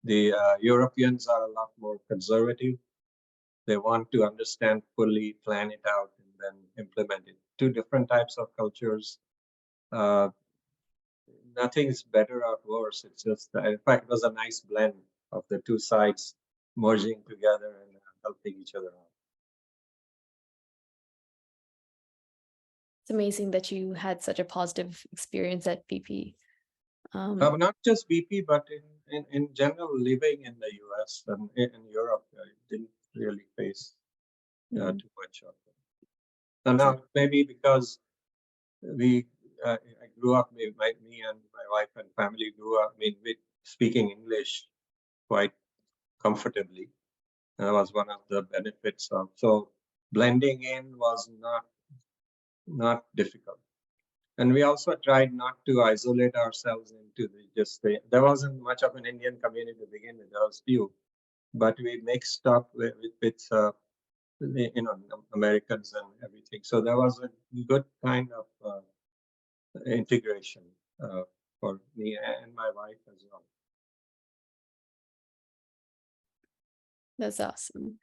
The Europeans are a lot more conservative. They want to understand fully, plan it out, and then implement it. Two different types of cultures. Nothing is better or worse. It's just, in fact, it was a nice blend of the two sides merging together and helping each other out. It's amazing that you had such a positive experience at BP. Not just BP, but in general, living in the US and in Europe, I didn't really face too much of it. So now maybe because I grew up, me and my wife and family grew up, with speaking English quite comfortably. That was one of the benefits of, so blending in was not difficult. And we also tried not to isolate ourselves into there wasn't much of an Indian community to begin with, there was few, but we mixed up with Americans and everything. So there was a good kind of integration for me and my wife as well. That's awesome.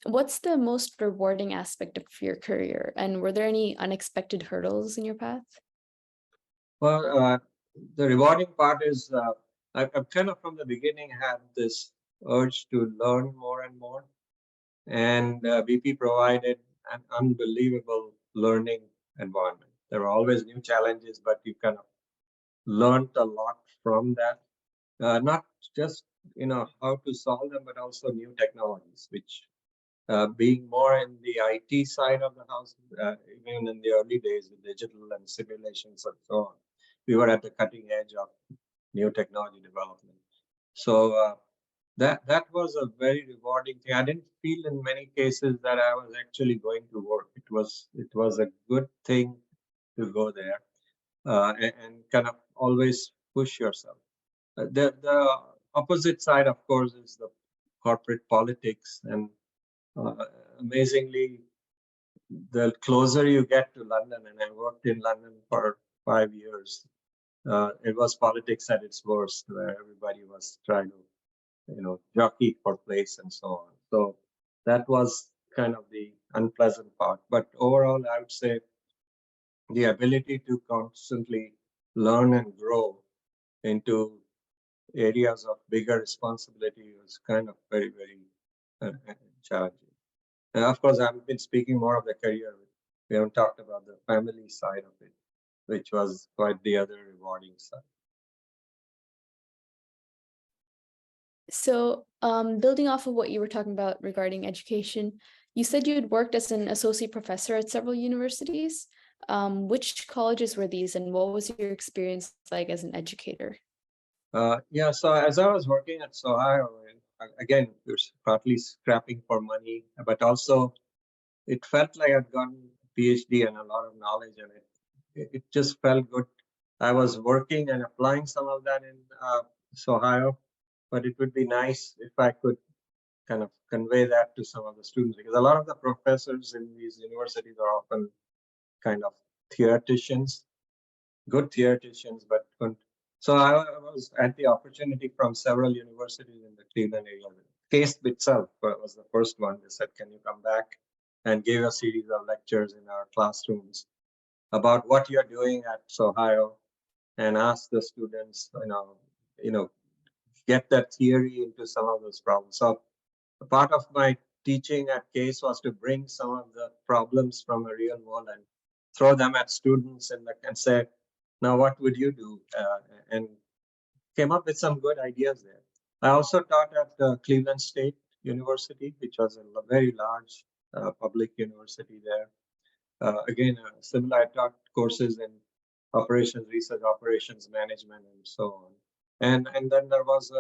What's the most rewarding aspect of your career? And were there any unexpected hurdles in your path? Well, the rewarding part is I've kind of from the beginning had this urge to learn more and more. And BP provided an unbelievable learning environment. There were always new challenges, but you kind of learned a lot from that. Not just how to solve them, but also new technologies, which being more in the IT side of the house, even in the early days with digital and simulations and so on, we were at the cutting edge of new technology development. So that was a very rewarding thing. I didn't feel in many cases that I was actually going to work. It was a good thing to go there and kind of always push yourself. The opposite side, of course, is the corporate politics, and amazingly, the closer you get to London, and I worked in London for 5 years, it was politics at its worst, where everybody was trying to jockey for place and so on. So that was kind of the unpleasant part. But overall, I would say the ability to constantly learn and grow into areas of bigger responsibility was kind of very, very challenging. And of course, I've been speaking more of the career. We haven't talked about the family side of it, which was quite the other rewarding side. So building off of what you were talking about regarding education, you said you had worked as an associate professor at several universities. Which colleges were these, and what was your experience like as an educator? Yeah, so as I was working at Ohio, again, we were partly scrapping for money, but also it felt like I'd gotten a PhD and a lot of knowledge, and it just felt good I was working and applying some of that in Ohio, but it would be nice if I could kind of convey that to some of the students, because a lot of the professors in these universities are often kind of theoreticians, good theoreticians, but couldn't. So I was at the opportunity from several universities in the Cleveland area. Case itself was the first one. They said, can you come back and give a series of lectures in our classrooms about what you're doing at Ohio, and ask the students, get that theory into some of those problems. So a part of my teaching at Case was to bring some of the problems from a real world and throw them at students and say, now what would you do? And came up with some good ideas there. I also taught at Cleveland State University, which was a very large public university there. Again, similar, I taught courses in operations, research, operations management, and so on. And then there was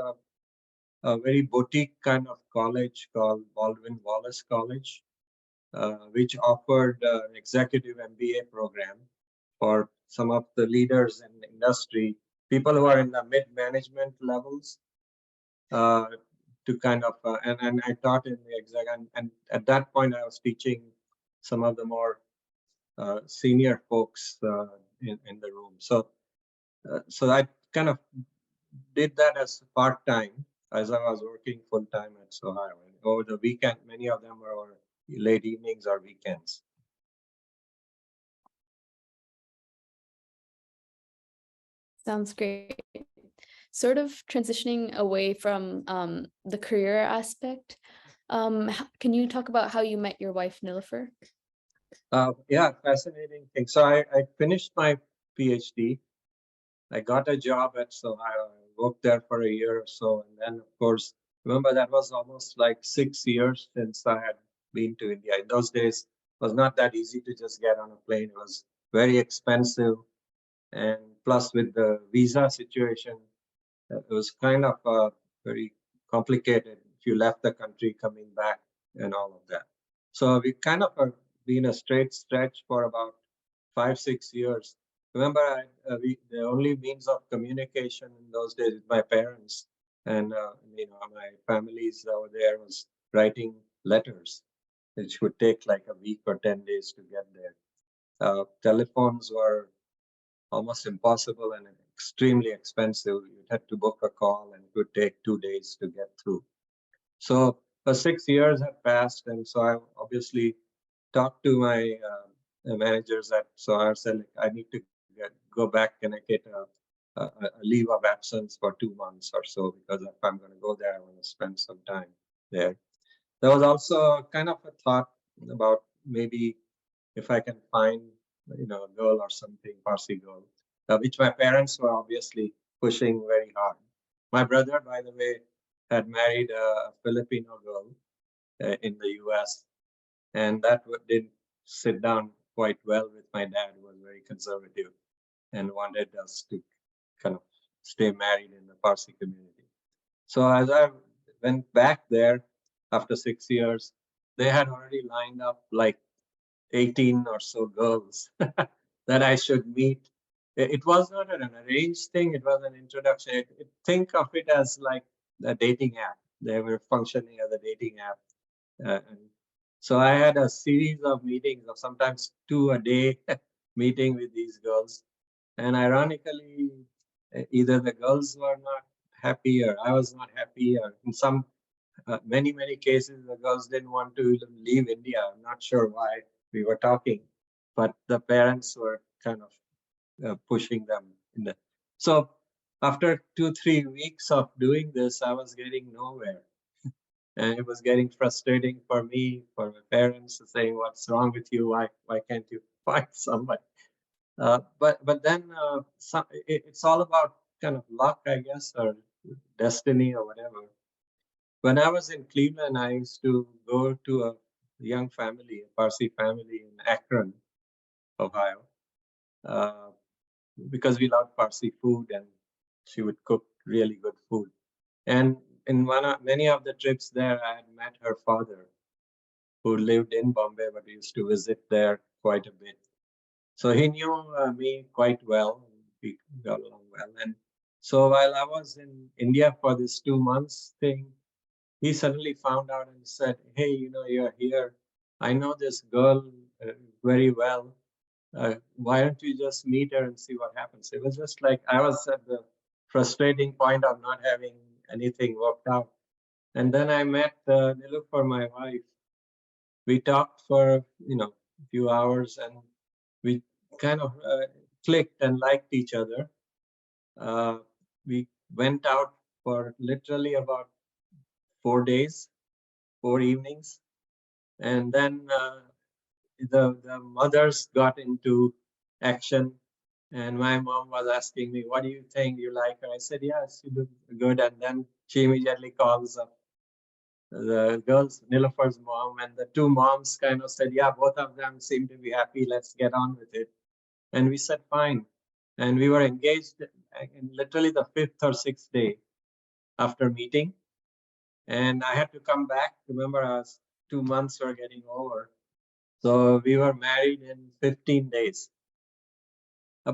a very boutique kind of college called Baldwin Wallace College, which offered an executive MBA program for some of the leaders in the industry, people who are in the mid-management levels, to kind of, and I taught in the exec, and at that point I was teaching some of the more senior folks in the room. So I kind of did that as part-time as I was working full-time at Ohio. And over the weekend, many of them were over late evenings or weekends. Sounds great. Sort of transitioning away from the career aspect, can you talk about how you met your wife, Nilofer? Yeah, fascinating thing. So I finished my PhD. I got a job at Ohio. I worked there for a year or so. And then, of course, remember that was almost like 6 years since I had been to India. In those days, it was not that easy to just get on a plane. It was very expensive. And plus with the visa situation, it was kind of very complicated if you left the country coming back and all of that. So we kind of been a straight stretch for about 5-6 years. Remember, the only means of communication in those days with my parents and my families over there was writing letters, which would take like a week or 10 days to get there. Telephones were almost impossible and extremely expensive. You had to book a call and it would take 2 days to get through. So 6 years have passed, and so I obviously talked to my managers at SOAR, said I need to go back and I get a leave of absence for 2 months or so, because if I'm going to go there, I want to spend some time there. There was also kind of a thought about maybe if I can find a girl or something, Parsi girl, which my parents were obviously pushing very hard. My brother, by the way, had married a Filipino girl in the US, and that didn't sit down quite well with my dad, who was very conservative and wanted us to kind of stay married in the Parsi community. So as I went back there after 6 years, they had already lined up like 18 or so girls that I should meet. It was not an arranged thing, it was an introduction. Think of it as like a dating app. They were functioning as a dating app. And so I had a series of meetings, of sometimes 2 a day, meeting with these girls. And ironically, either the girls were not happy or I was not happy, or in some many cases, the girls didn't want to leave India. I'm not sure why we were talking, but the parents were kind of pushing them in the. So after 2-3 weeks of doing this, I was getting nowhere. And it was getting frustrating for me, for my parents, saying, "What's wrong with you? Why can't you find somebody?" But then it's all about kind of luck, I guess, or destiny or whatever. When I was in Cleveland, I used to go to a young family, a Parsi family in Akron, Ohio, uh, because we loved Parsi food, and she would cook really good food. And in many of the trips there, I had met her father, who lived in Bombay, but we used to visit there quite a bit. So he knew me quite well. we got along well. And so while I was in India for this 2 months thing, he suddenly found out and said, "Hey, you're here. I know this girl very well. Why don't you just meet her and see what happens?" It was just like I was at the frustrating point of not having anything worked out. And then I met Niloufar, my wife. We talked for a few hours, and we kind of clicked and liked each other. We went out for literally about 4 days, 4 evenings, and then the mothers got into action. And my mom was asking me, "What do you think? You like her?" I said, "Yes, she looks good." And then she immediately calls up the girls, Niloufar's mom, and the two moms kind of said, "Yeah, both of them seem to be happy. Let's get on with it." And we said, "Fine." And we were engaged in literally the 5th or 6th day after meeting. And I had to come back. Remember, I was 2 months were getting over. So we were married in 15 days.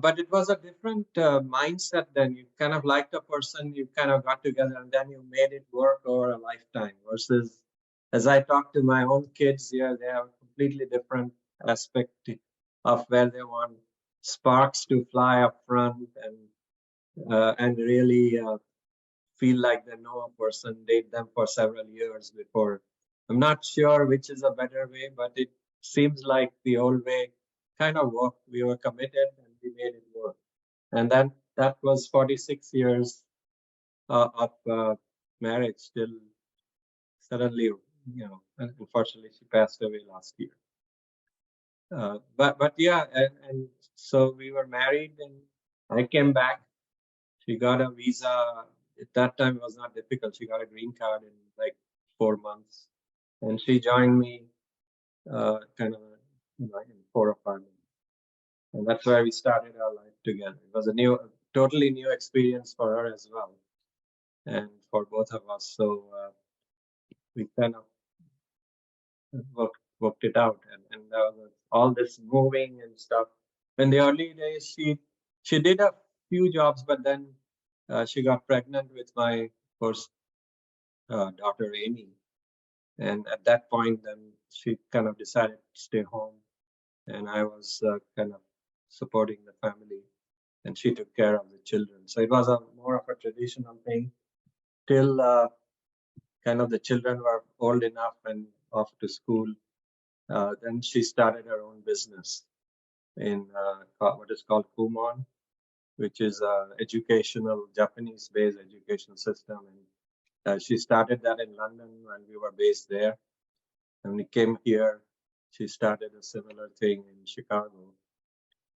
But it was a different mindset then. You kind of liked a person, you kind of got together, and then you made it work over a lifetime. Versus, as I talk to my own kids here, they have a completely different aspect of where they want sparks to fly up front and really feel like they know a person, date them for several years before. I'm not sure which is a better way, but it seems like the old way kind of worked. We were committed and we made it work. And then that was 46 years of marriage till suddenly, unfortunately, she passed away last year. But yeah, and so we were married, and I came back. She got a visa. At that time, it was not difficult. She got a green card in like 4 months, and she joined me kind of in 4 or 5 months. And that's where we started our life together. It was a totally new experience for her as well, and for both of us. So we kind of worked it out, and all this moving and stuff. In the early days, she did a few jobs, but then she got pregnant with my first daughter, Amy. And at that point, then she kind of decided to stay home, and I was kind of supporting the family, and she took care of the children. So it was more of a traditional thing till kind of the children were old enough and off to school. Then she started her own business in what is called Kumon, which is a Japanese-based education system. And she started that in London when we were based there. And we came here, she started a similar thing in Chicago.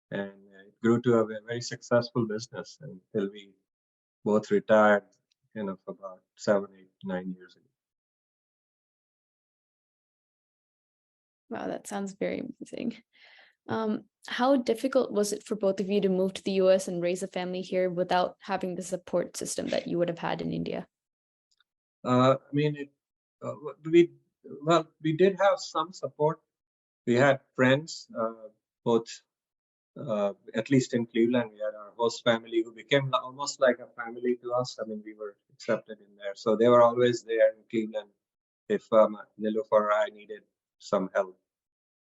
And it grew to a very successful business until we both retired about 7, 8, 9 years ago. Wow, that sounds very amazing. How difficult was it for both of you to move to the US and raise a family here without having the support system that you would have had in India? We did have some support. We had friends, both, at least in Cleveland, we had our host family who became almost like a family to us. I mean, we were accepted in there. So they were always there in Cleveland if Niloufar or I needed some help.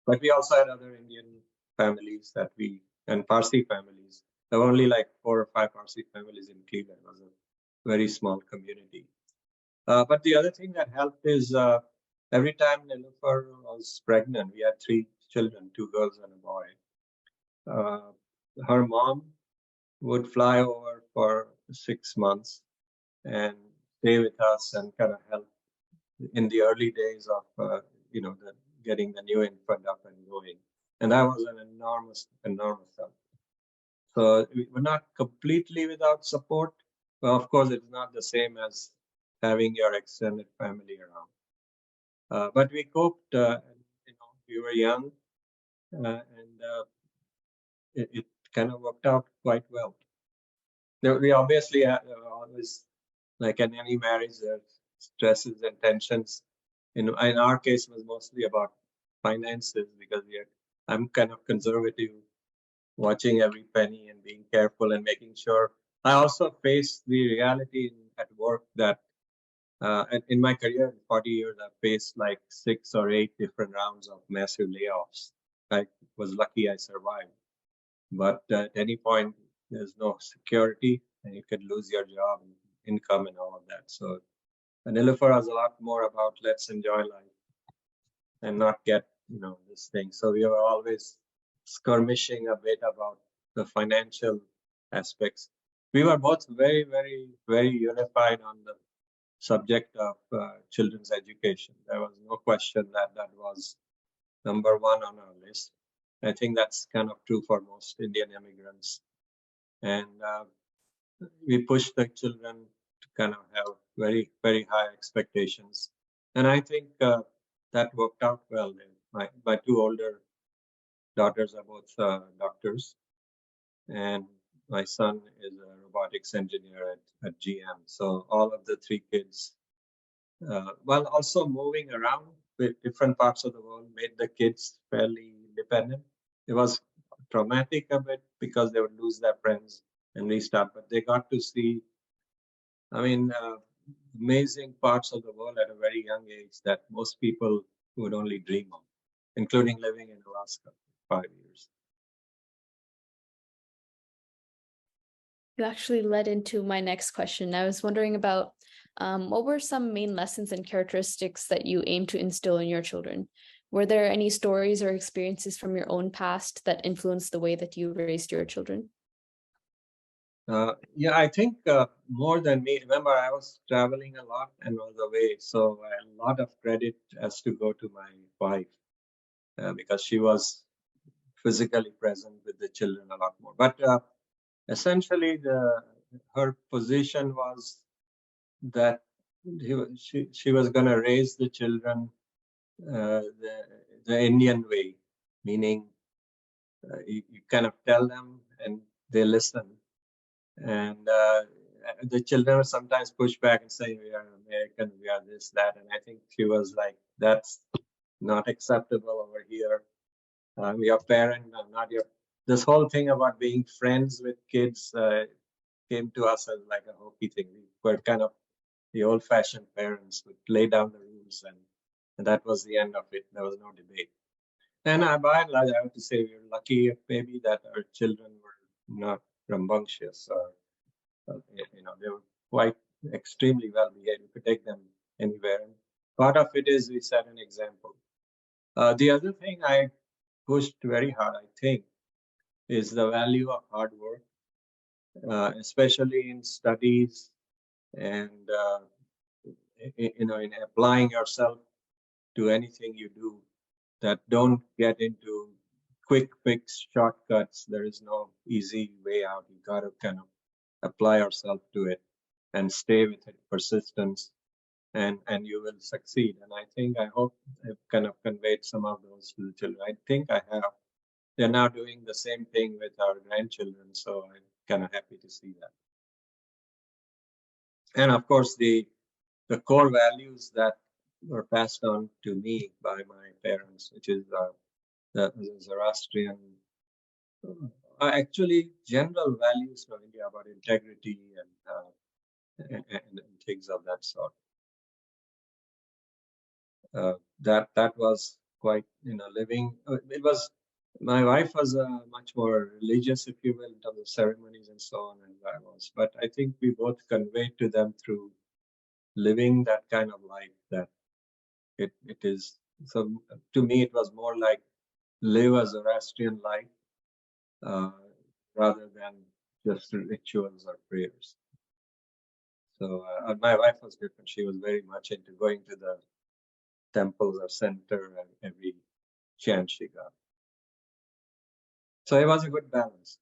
But we also had other Indian families and Parsi families. There were only like 4 or 5 Parsi families in Cleveland. It was a very small community. But the other thing that helped is every time Niloufar was pregnant, we had 3 children, 2 girls and a boy. Her mom would fly over for 6 months and stay with us and kind of help in the early days of getting the new infant up and going. And that was an enormous help. So we're not completely without support. Well, of course, it's not the same as having your extended family around. But we coped. We were young, and it kind of worked out quite well. We obviously always, like in any marriage, there's stresses and tensions. In our case, it was mostly about finances because I'm kind of conservative watching every penny and being careful and making sure. I also face the reality at work that in my career, in 40 years, I've faced like 6 or 8 different rounds of massive layoffs. I was lucky I survived. But at any point, there's no security and you could lose your job and income and all of that. So Nilofer is a lot more about let's enjoy life and not get, this thing. So we are always skirmishing a bit about the financial aspects. We were both very, very, very unified on the subject of children's education. There was no question that that was number one on our list. I think that's kind of true for most Indian immigrants. And we push the children to kind of have very, very high expectations. And I think that worked out well. My 2 older daughters are both doctors, and my son is a robotics engineer at GM. So all of the 3 kids, while also moving around with different parts of the world, made the kids fairly independent. It was traumatic a bit because they would lose their friends and restart, but they got to see, amazing parts of the world at a very young age that most people would only dream of, including living in Alaska for 5 years. You actually led into my next question. I was wondering about what were some main lessons and characteristics that you aim to instill in your children? Were there any stories or experiences from your own past that influenced the way that you raised your children? Yeah, I think more than me. Remember, I was traveling a lot and was away, so a lot of credit has to go to my wife because she was physically present with the children a lot more. But essentially, her position was that she was going to raise the children the Indian way, meaning you kind of tell them and they listen. And the children sometimes push back and say, we are American, we are this, that. And I think she was like, that's not acceptable over here. I'm your parent, I'm not your. This whole thing about being friends with kids came to us as like a hokey thing. We were kind of the old fashioned parents would lay down the rules, and that was the end of it. There was no debate. And by and large, I have to say, we were lucky maybe that our children were not rambunctious or they were quite extremely well behaved. You could take them anywhere. And part of it is we set an example. The other thing I pushed very hard, I think, is the value of hard work, especially in studies and in applying yourself to anything you do. That don't get into quick fix shortcuts. There is no easy way out. You got to kind of apply yourself to it and stay with it, persistence, and you will succeed. And I hope I've kind of conveyed some of those to the children. I think I have. They're now doing the same thing with our grandchildren, so I'm kind of happy to see that. And of course, the core values that were passed on to me by my parents, which is the Zoroastrian, actually general values from India about integrity and things of that sort. That was quite living. It was. My wife was much more religious, if you will, in terms of ceremonies and so on, and I was. But I think we both conveyed to them through living that kind of life that it is. So to me, it was more like live a Zoroastrian life rather than just rituals or prayers. So my wife was different. She was very much into going to the temples or center every chance she got. So it was a good balance.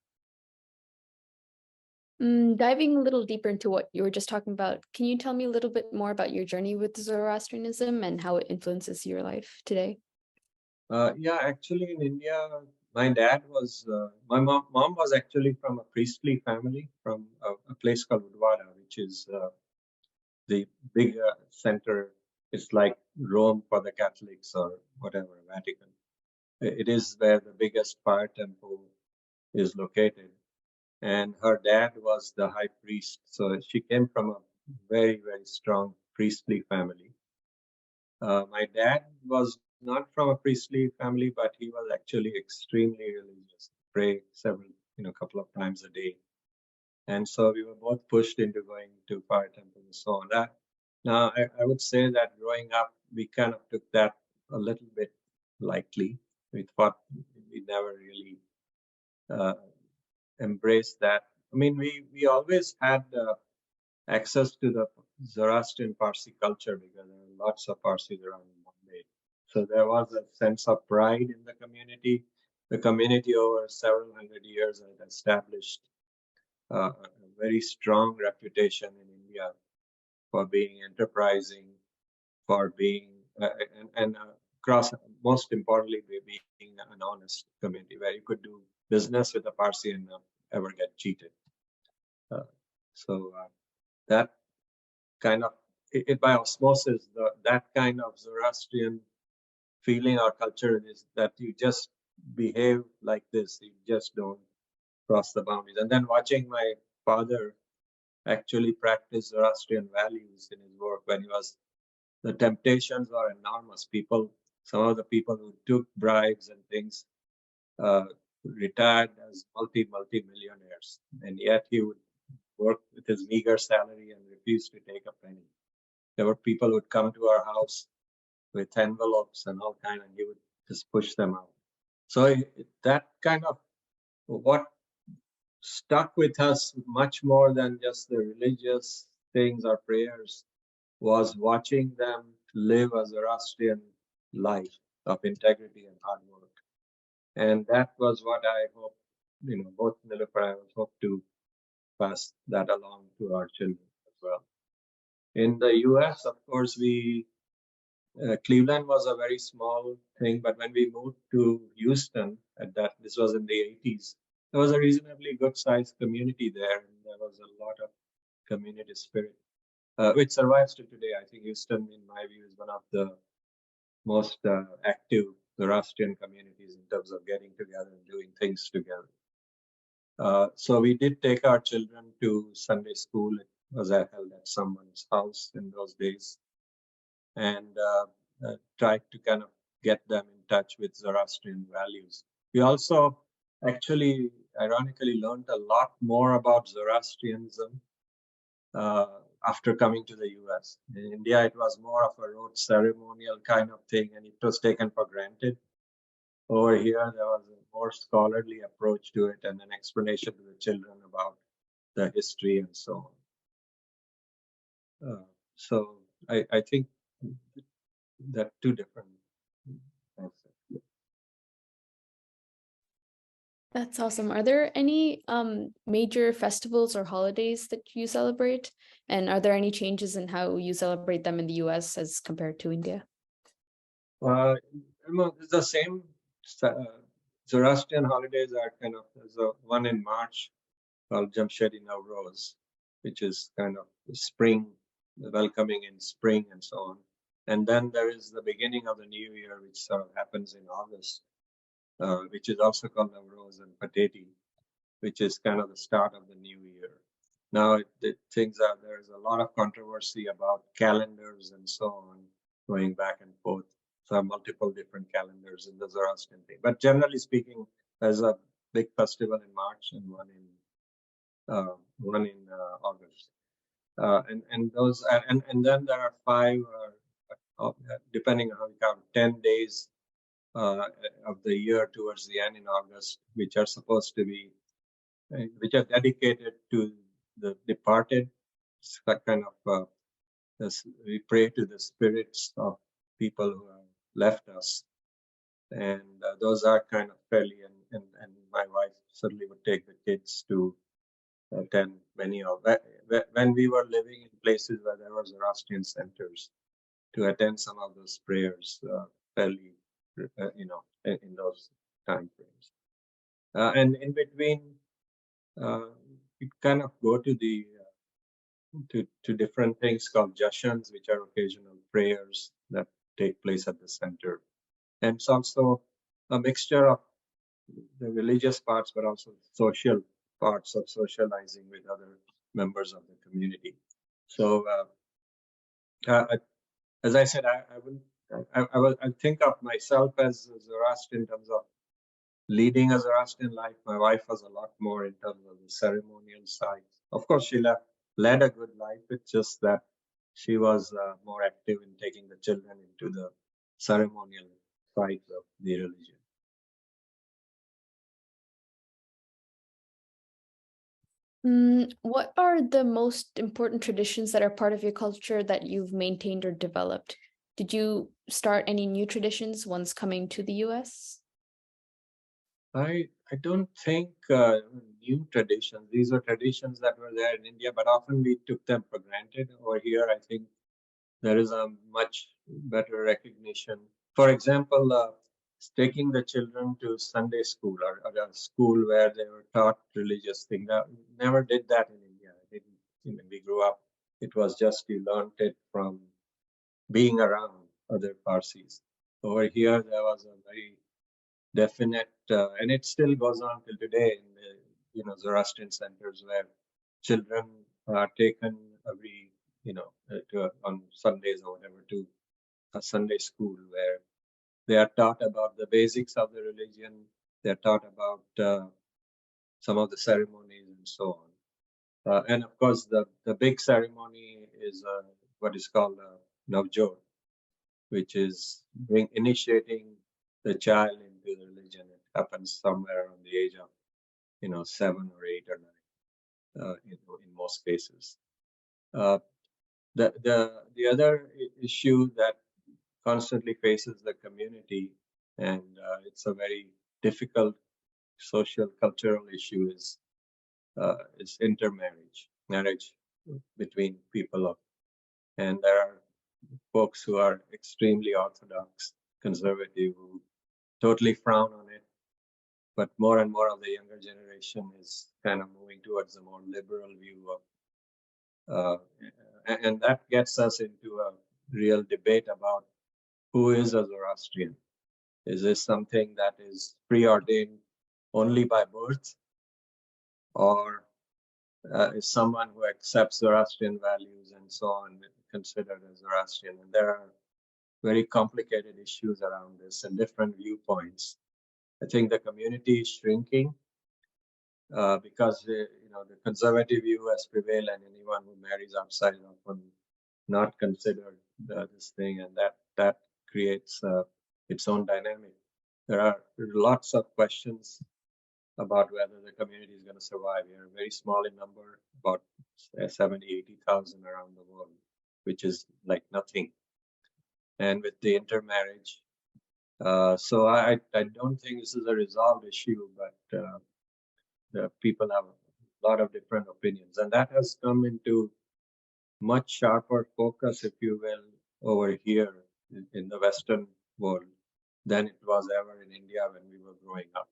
Diving a little deeper into what you were just talking about, can you tell me a little bit more about your journey with Zoroastrianism and how it influences your life today? Yeah, actually in India, my dad was, my mom was actually from a priestly family from a place called Udvada, which is the big center. It's like Rome for the Catholics or whatever, Vatican. It is where the biggest fire temple is located. And her dad was the high priest. So she came from a very, very strong priestly family. My dad was not from a priestly family, but he was actually extremely religious, pray several, couple of times a day. And so we were both pushed into going to fire temple and so on. Now, I would say that growing up, we kind of took that a little bit lightly. We thought we never really embraced that. I mean, we always had access to the Zoroastrian Parsi culture because there were lots of Parsis around Bombay. So there was a sense of pride in the community. The community over several hundred years had established a very strong reputation in India for being enterprising, for being, and across, most importantly, being an honest community where you could do business with a Parsi and not ever get cheated. So that kind of, it by osmosis, that kind of Zoroastrian feeling or culture is that you just behave like this, you just don't cross the boundaries. And then watching my father actually practice Zoroastrian values in his work when he was, the temptations were enormous. Some of the people who took bribes and things retired as multi-millionaires, and yet he would work with his meager salary and refuse to take a penny. There were people who would come to our house with envelopes and all kind, and he would just push them out. So that kind of what stuck with us much more than just the religious things or prayers was watching them live a Zoroastrian life of integrity and hard work. And that was what I hope, both Nilüfer and I hope to pass that along to our children as well. In the US, of course, Cleveland was a very small thing, but when we moved to Houston, this was in the 80s, there was a reasonably good sized community there, and there was a lot of community spirit, which survives to today. I think Houston, in my view, is one of the most active Zoroastrian communities in terms of getting together and doing things together. So we did take our children to Sunday school. It was held at someone's house in those days, and tried to kind of get them in touch with Zoroastrian values. We also actually, ironically, learned a lot more about Zoroastrianism after coming to the US. In India, it was more of a rote ceremonial kind of thing, and it was taken for granted. Over here, there was a more scholarly approach to it and an explanation to the children about the history and so on. So I think that two different concepts. That's awesome. Are there any major festivals or holidays that you celebrate? And are there any changes in how you celebrate them in the US as compared to India? It's the same. Zoroastrian holidays are kind of, there's one in March called Jamshedi Nowroz, which is kind of the spring, the welcoming in spring and so on. And then there is the beginning of the new year, which sort of happens in August, which is also called Nowroz and Pateti, which is kind of the start of the new year. Now, there's a lot of controversy about calendars and so on, going back and forth. So multiple different calendars in the Zoroastrian thing. But generally speaking, there's a big festival in March and one in August. And those, and then there are 5, depending on how you count, 10 days of the year towards the end in August, which are supposed to be, which are dedicated to the departed. It's kind of, we pray to the spirits of people who have left us. And those are kind of fairly, and my wife certainly would take the kids to attend many of that. When we were living in places where there were Zoroastrian centers, to attend some of those prayers fairly, in those time frames. And in between, we kind of go to the to different things called jashans, which are occasional prayers that take place at the center. And it's also a mixture of the religious parts, but also social parts of socializing with other members of the community. So, as I said, I think of myself as a Zoroastrian in terms of leading a Zoroastrian life. My wife was a lot more in terms of the ceremonial side. Of course, she led a good life. It's just that she was more active in taking the children into the ceremonial sides of the religion. What are the most important traditions that are part of your culture that you've maintained or developed? Did you start any new traditions once coming to the US? I don't think new traditions. These are traditions that were there in India, but often we took them for granted. Over here, I think there is a much better recognition. For example, taking the children to Sunday school or a school where they were taught religious things. Never did that in India. We grew up, it was just you learned it from being around other Parsis. Over here, there was a very definite, and it still goes on till today in the Zoroastrian centers where children are taken every on Sundays or whatever to a Sunday school where they are taught about the basics of the religion. They are taught about some of the ceremonies and so on. And of course, the big ceremony is what is called Navjot, which is initiating the child into the religion. It happens somewhere around the age of 7 or 8 or 9 in most cases. The other issue that constantly faces the community, and it's a very difficult social cultural issue, is intermarriage, marriage between people and there are folks who are extremely orthodox, conservative, who totally frown on it. But more and more of the younger generation is kind of moving towards a more liberal view of, and that gets us into a real debate about who is a Zoroastrian. Is this something that is preordained only by birth, or is someone who accepts Zoroastrian values and so on considered a Zoroastrian? And there are very complicated issues around this and different viewpoints. I think the community is shrinking because the conservative view has prevailed, and anyone who marries outside is often not considered this thing, and that creates its own dynamic. There are lots of questions about whether the community is going to survive. We are very small in number, about 70, 80,000 around the world, which is like nothing. And with the intermarriage, so I don't think this is a resolved issue, but the people have a lot of different opinions, and that has come into much sharper focus, if you will, over here in the Western world than it was ever in India when we were growing up,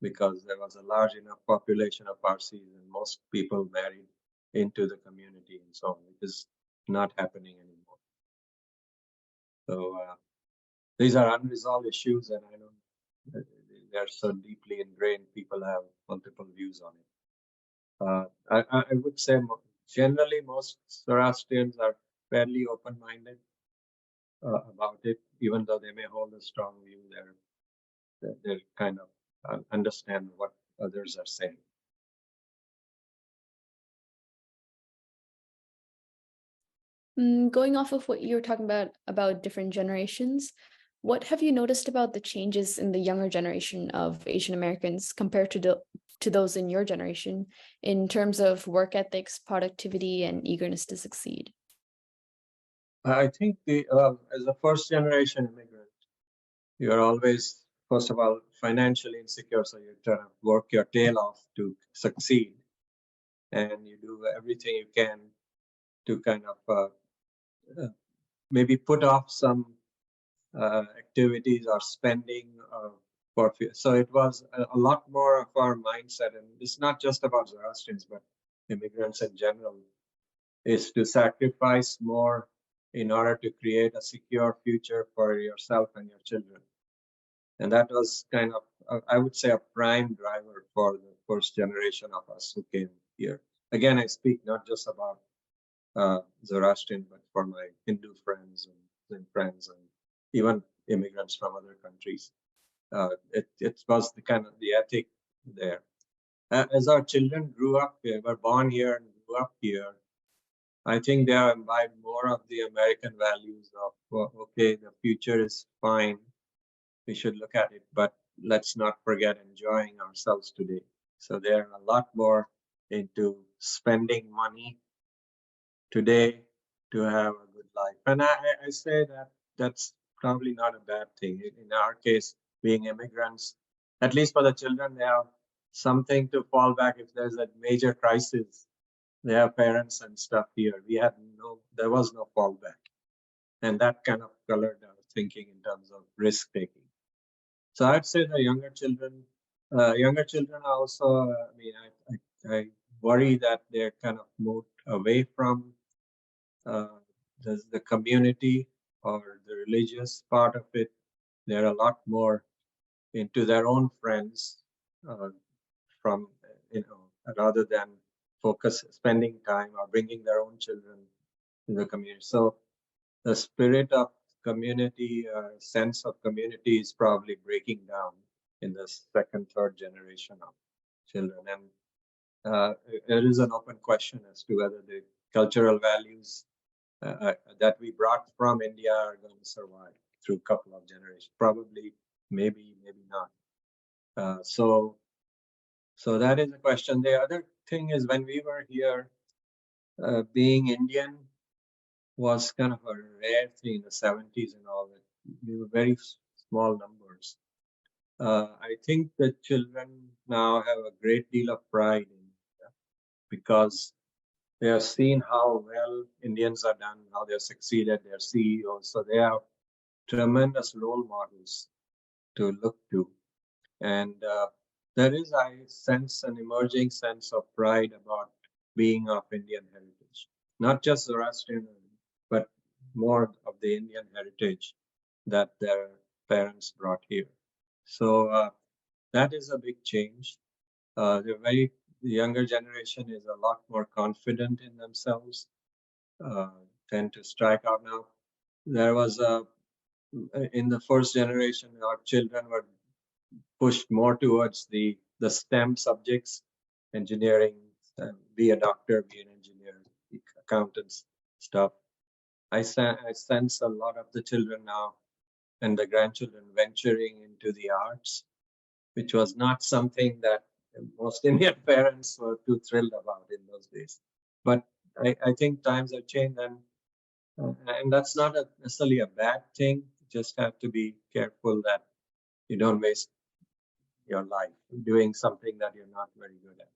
because there was a large enough population of Parsis and most people married into the community and so on. It is not happening anymore. So these are unresolved issues, and I don't, they're so deeply ingrained, people have multiple views on it. I would say generally most Zoroastrians are fairly open-minded about it, even though they may hold a strong view. They're kind of understand what others are saying. Going off of what you were talking about different generations, what have you noticed about the changes in the younger generation of Asian Americans compared to those in your generation in terms of work ethics, productivity, and eagerness to succeed? I think as a first generation immigrant, you're always, first of all, financially insecure, so you're trying to work your tail off to succeed, and you do everything you can to kind of maybe put off some activities or spending so it was a lot more of our mindset, and it's not just about Zoroastrians but immigrants in general, is to sacrifice more in order to create a secure future for yourself and your children. And that was kind of, I would say, a prime driver for the first generation of us who came here. Again, I speak not just about Zoroastrian, but for my Hindu friends and friends, and even immigrants from other countries. It was the kind of the ethic there. As our children grew up here, were born here and grew up here, I think they have imbibed more of the American values of, well, okay, the future is fine. We should look at it, but let's not forget enjoying ourselves today. So they're a lot more into spending money today to have a good life. And I say that that's probably not a bad thing. In our case, being immigrants, at least for the children, they have something to fall back if there's a major crisis. They have parents and stuff here. There was no fallback. And that kind of colored our thinking in terms of risk taking. So I'd say the younger children also, I mean, I worry that they're kind of moved away from the community or the religious part of it. They're a lot more into their own friends from, rather than spending time or bringing their own children in the community. So the spirit of community, sense of community is probably breaking down in the second, third generation of children. And it is an open question as to whether the cultural values that we brought from India are going to survive through a couple of generations. Probably, maybe not. So that is a question. The other thing is, when we were here, being Indian was kind of a rare thing in the 70s and all that. We were very small numbers. I think the children now have a great deal of pride in India because they have seen how well Indians are done, how they have succeeded, their CEOs. So they have tremendous role models to look to. And there is, I sense, an emerging sense of pride about being of Indian heritage, not just Zoroastrian, but more of the Indian heritage that their parents brought here. So that is a big change. The younger generation is a lot more confident in themselves, tend to strike out now. There was in the first generation, our children were pushed more towards the STEM subjects, engineering, be a doctor, be an engineer, be accountants, stuff. I sense a lot of the children now and the grandchildren venturing into the arts, which was not something that most Indian parents were too thrilled about in those days. But I think times have changed, and that's not necessarily a bad thing. You just have to be careful that you don't waste your life doing something that you're not very good at.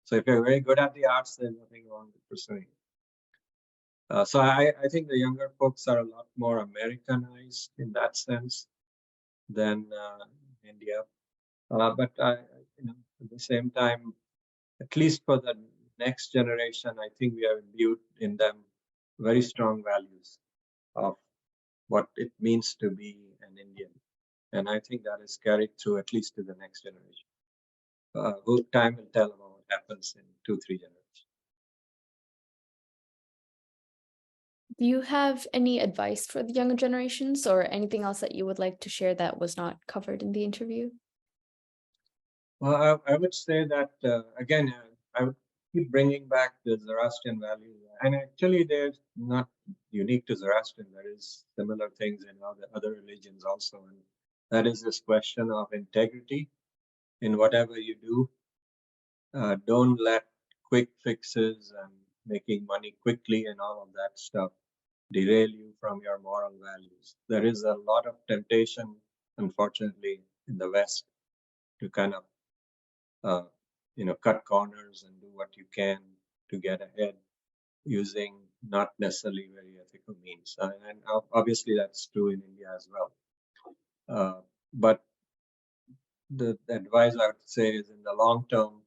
So if you're very good at the arts, there's nothing wrong with pursuing it. So I think the younger folks are a lot more Americanized in that sense than India. But at the same time, at least for the next generation, I think we have imbued in them very strong values of what it means to be an Indian. And I think that is carried through at least to the next generation. Time will tell about what happens in 2-3 generations. Do you have any advice for the younger generations or anything else that you would like to share that was not covered in the interview? Well, I would say that, again, I would keep bringing back the Zoroastrian values. And actually, they're not unique to Zoroastrian. There is similar things in other religions also. And that is this question of integrity in whatever you do. Don't let quick fixes and making money quickly and all of that stuff derail you from your moral values. There is a lot of temptation, unfortunately, in the West to kind of cut corners and do what you can to get ahead using not necessarily very ethical means. And obviously that's true in India as well. But the advice I would say is, in the long term,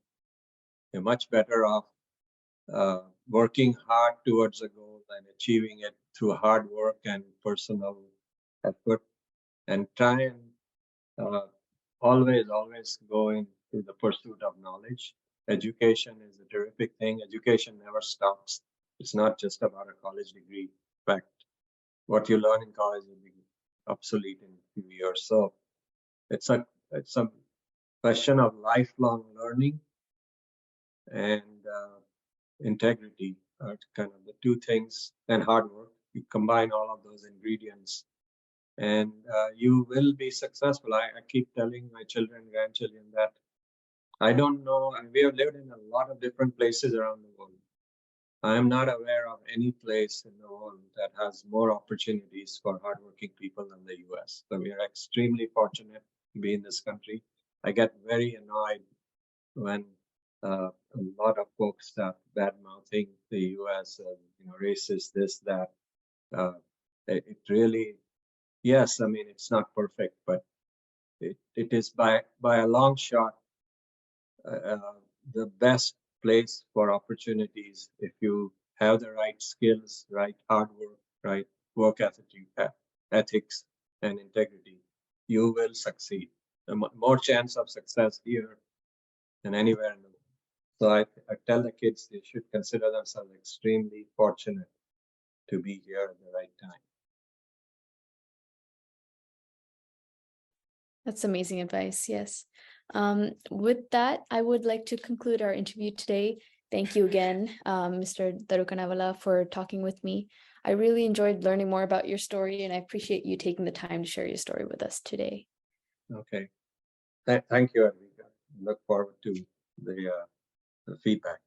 you're much better off working hard towards a goal and achieving it through hard work and personal effort, and try and always go into the pursuit of knowledge. Education is a terrific thing. Education never stops. It's not just about a college degree. In fact, what you learn in college will be obsolete in a few years. So it's a question of lifelong learning and integrity are kind of the two things, and hard work. You combine all of those ingredients and you will be successful. I keep telling my children, grandchildren that I don't know. We have lived in a lot of different places around the world. I am not aware of any place in the world that has more opportunities for hardworking people than the US. So we are extremely fortunate to be in this country. I get very annoyed when a lot of folks start bad mouthing the US, racist, this, that. It really, yes, I mean, it's not perfect, but it is by a long shot the best place for opportunities if you have the right skills, right hard work, right work ethics, and integrity. You will succeed. More chance of success here than anywhere in the world. So I tell the kids they should consider themselves extremely fortunate to be here at the right time. That's amazing advice. Yes. With that, I would like to conclude our interview today. Thank you again, Mr. Darukanavala, for talking with me. I really enjoyed learning more about your story, and I appreciate you taking the time to share your story with us today. Okay. Thank you, Advika. Look forward to the feedback.